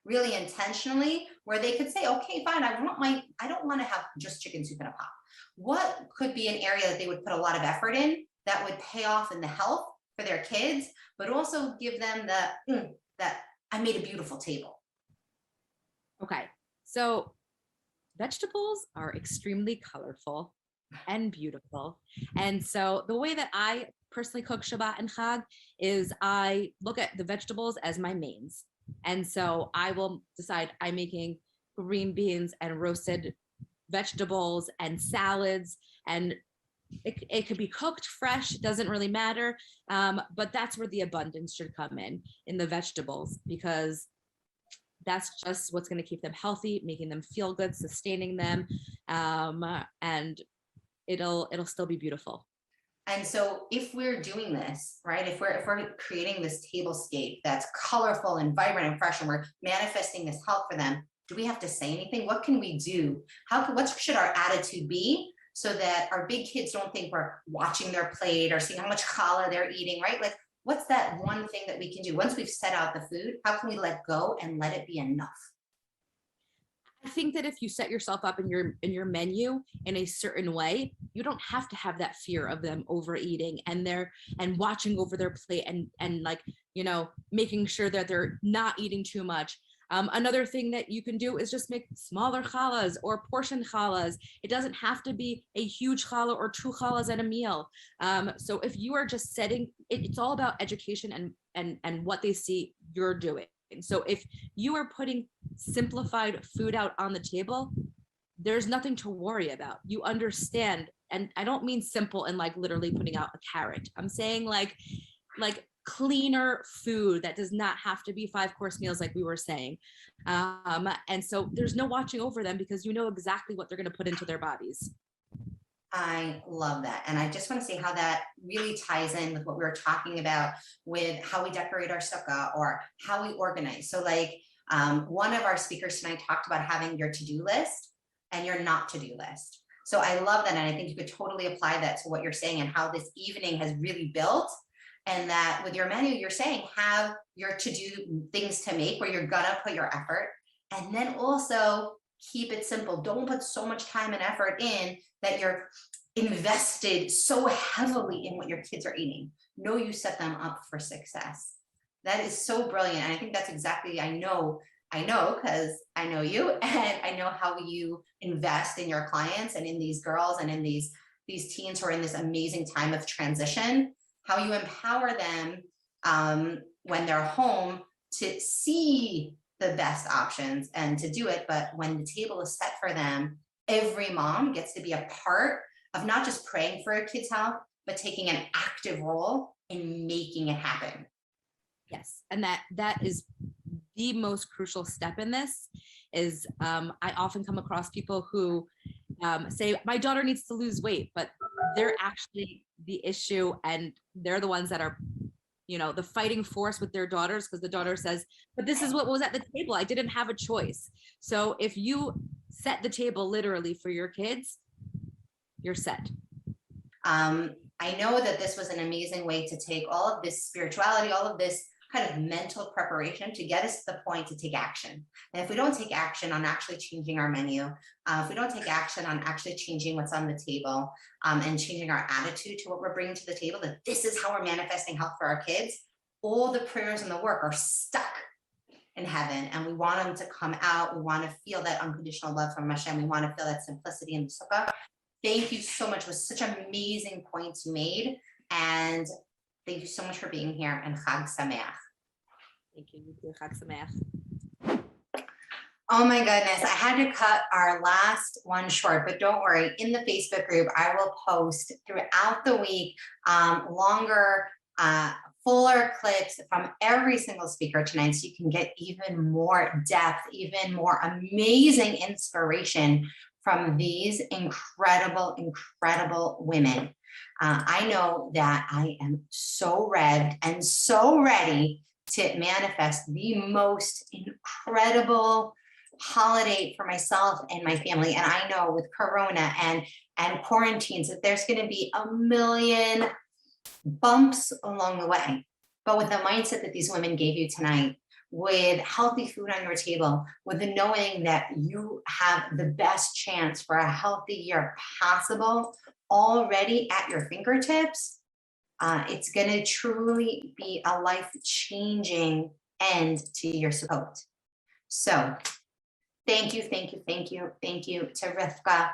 really intentionally, where they could say, okay, fine, I don't want to have just chicken soup in a pot. What could be an area that they would put a lot of effort in that would pay off in the health for their kids, but also give them that I made a beautiful table? Okay, so vegetables are extremely colorful and beautiful. And so the way that I personally cook Shabbat and Chag is I look at the vegetables as my mains. And so I will decide I'm making green beans and roasted vegetables and salads, and it could be cooked fresh, doesn't really matter. But that's where the abundance should come in the vegetables, because that's just what's going to keep them healthy, making them feel good, sustaining them. And it'll still be beautiful. And so if we're doing this, right, if we're creating this tablescape that's colorful and vibrant and fresh, and we're manifesting this health for them, do we have to say anything? What can we do? What should our attitude be so that our big kids don't think we're watching their plate or seeing how much challah they're eating, right? Like, what's that one thing that we can do? Once we've set out the food, how can we let go and let it be enough? I think that if you set yourself up in your menu in a certain way, you don't have to have that fear of them overeating and watching over their plate and making sure that they're not eating too much. Another thing that you can do is just make smaller challahs or portion challahs. It doesn't have to be a huge challah or 2 challahs at a meal. So if you are just setting, it's all about education and what they see you're doing. So if you are putting simplified food out on the table, there's nothing to worry about. You understand. And I don't mean simple and like literally putting out a carrot. I'm saying like cleaner food that does not have to be 5-course meals like we were saying. And so there's no watching over them because you know exactly what they're going to put into their bodies. I love that. And I just want to say how that really ties in with what we were talking about with how we decorate our sukkah or how we organize. So like one of our speakers tonight talked about having your to-do list and your not to-do list. So I love that. And I think you could totally apply that to what you're saying and how this evening has really built. And that with your menu, you're saying have your to-do things to make where you're gonna put your effort. And then also keep it simple. Don't put so much time and effort in that you're invested so heavily in what your kids are eating. No, you set them up for success. That is so brilliant. And I think that's exactly, I know, because I know you and I know how you invest in your clients and in these girls and in these teens who are in this amazing time of transition, how you empower them when they're home to see the best options and to do it. But when the table is set for them, every mom gets to be a part of not just praying for a kid's health, but taking an active role in making it happen. Yes. And that is the most crucial step in this is I often come across people who say, my daughter needs to lose weight, but they're actually the issue. And they're the ones that are, the fighting force with their daughters because the daughter says, but this is what was at the table. I didn't have a choice. So if you set the table literally for your kids, you're set. I know that this was an amazing way to take all of this spirituality, all of this kind of mental preparation to get us to the point to take action. And if we don't take action on actually changing our menu, if we don't take action on actually changing what's on the table and changing our attitude to what we're bringing to the table, that this is how we're manifesting health for our kids, all the prayers and the work are stuck in heaven. And we want them to come out. We want to feel that unconditional love from Hashem. We want to feel that simplicity in the sukkah. Thank you so much. It was such amazing points you made. And thank you so much for being here, and Chag Sameach. Thank you. Chag Sameach. Oh my goodness, I had to cut our last one short, but don't worry. In the Facebook group, I will post throughout the week longer, fuller clips from every single speaker tonight, so you can get even more depth, even more amazing inspiration from these incredible, incredible women. I know that I am so revved and so ready to manifest the most incredible holiday for myself and my family. And I know with Corona and quarantines that there's going to be a million bumps along the way. But with the mindset that these women gave you tonight, with healthy food on your table, with the knowing that you have the best chance for a healthy year possible already at your fingertips, it's going to truly be a life-changing end to your Sukkot. So thank you to Rivka.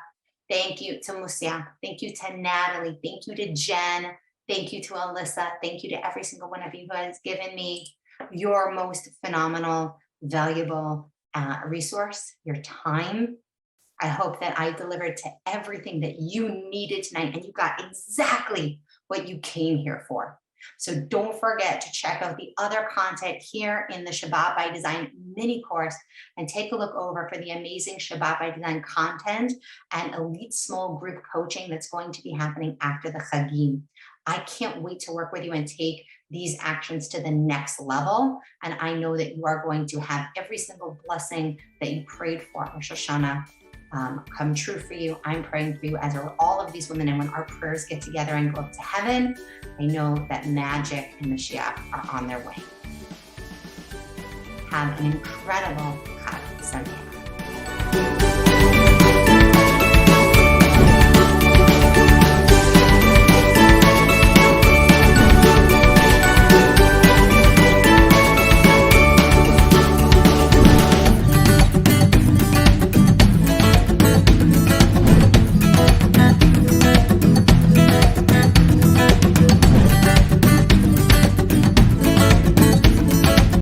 Thank you to Musia. Thank you to Natalie. Thank you to Jen. Thank you to Alyssa. Thank you to every single one of you who has given me your most phenomenal, valuable resource, your time. I hope that I delivered to everything that you needed tonight and you got exactly what you came here for. So don't forget to check out the other content here in the Shabbat by Design mini course and take a look over for the amazing Shabbat by Design content and elite small group coaching that's going to be happening after the Chagim. I can't wait to work with you and take these actions to the next level. And I know that you are going to have every single blessing that you prayed for Rosh Hashanah come true for you. I'm praying for you, as are all of these women. And when our prayers get together and go up to heaven, I know that magic and Mashiach are on their way. Have an incredible Chag Sameach.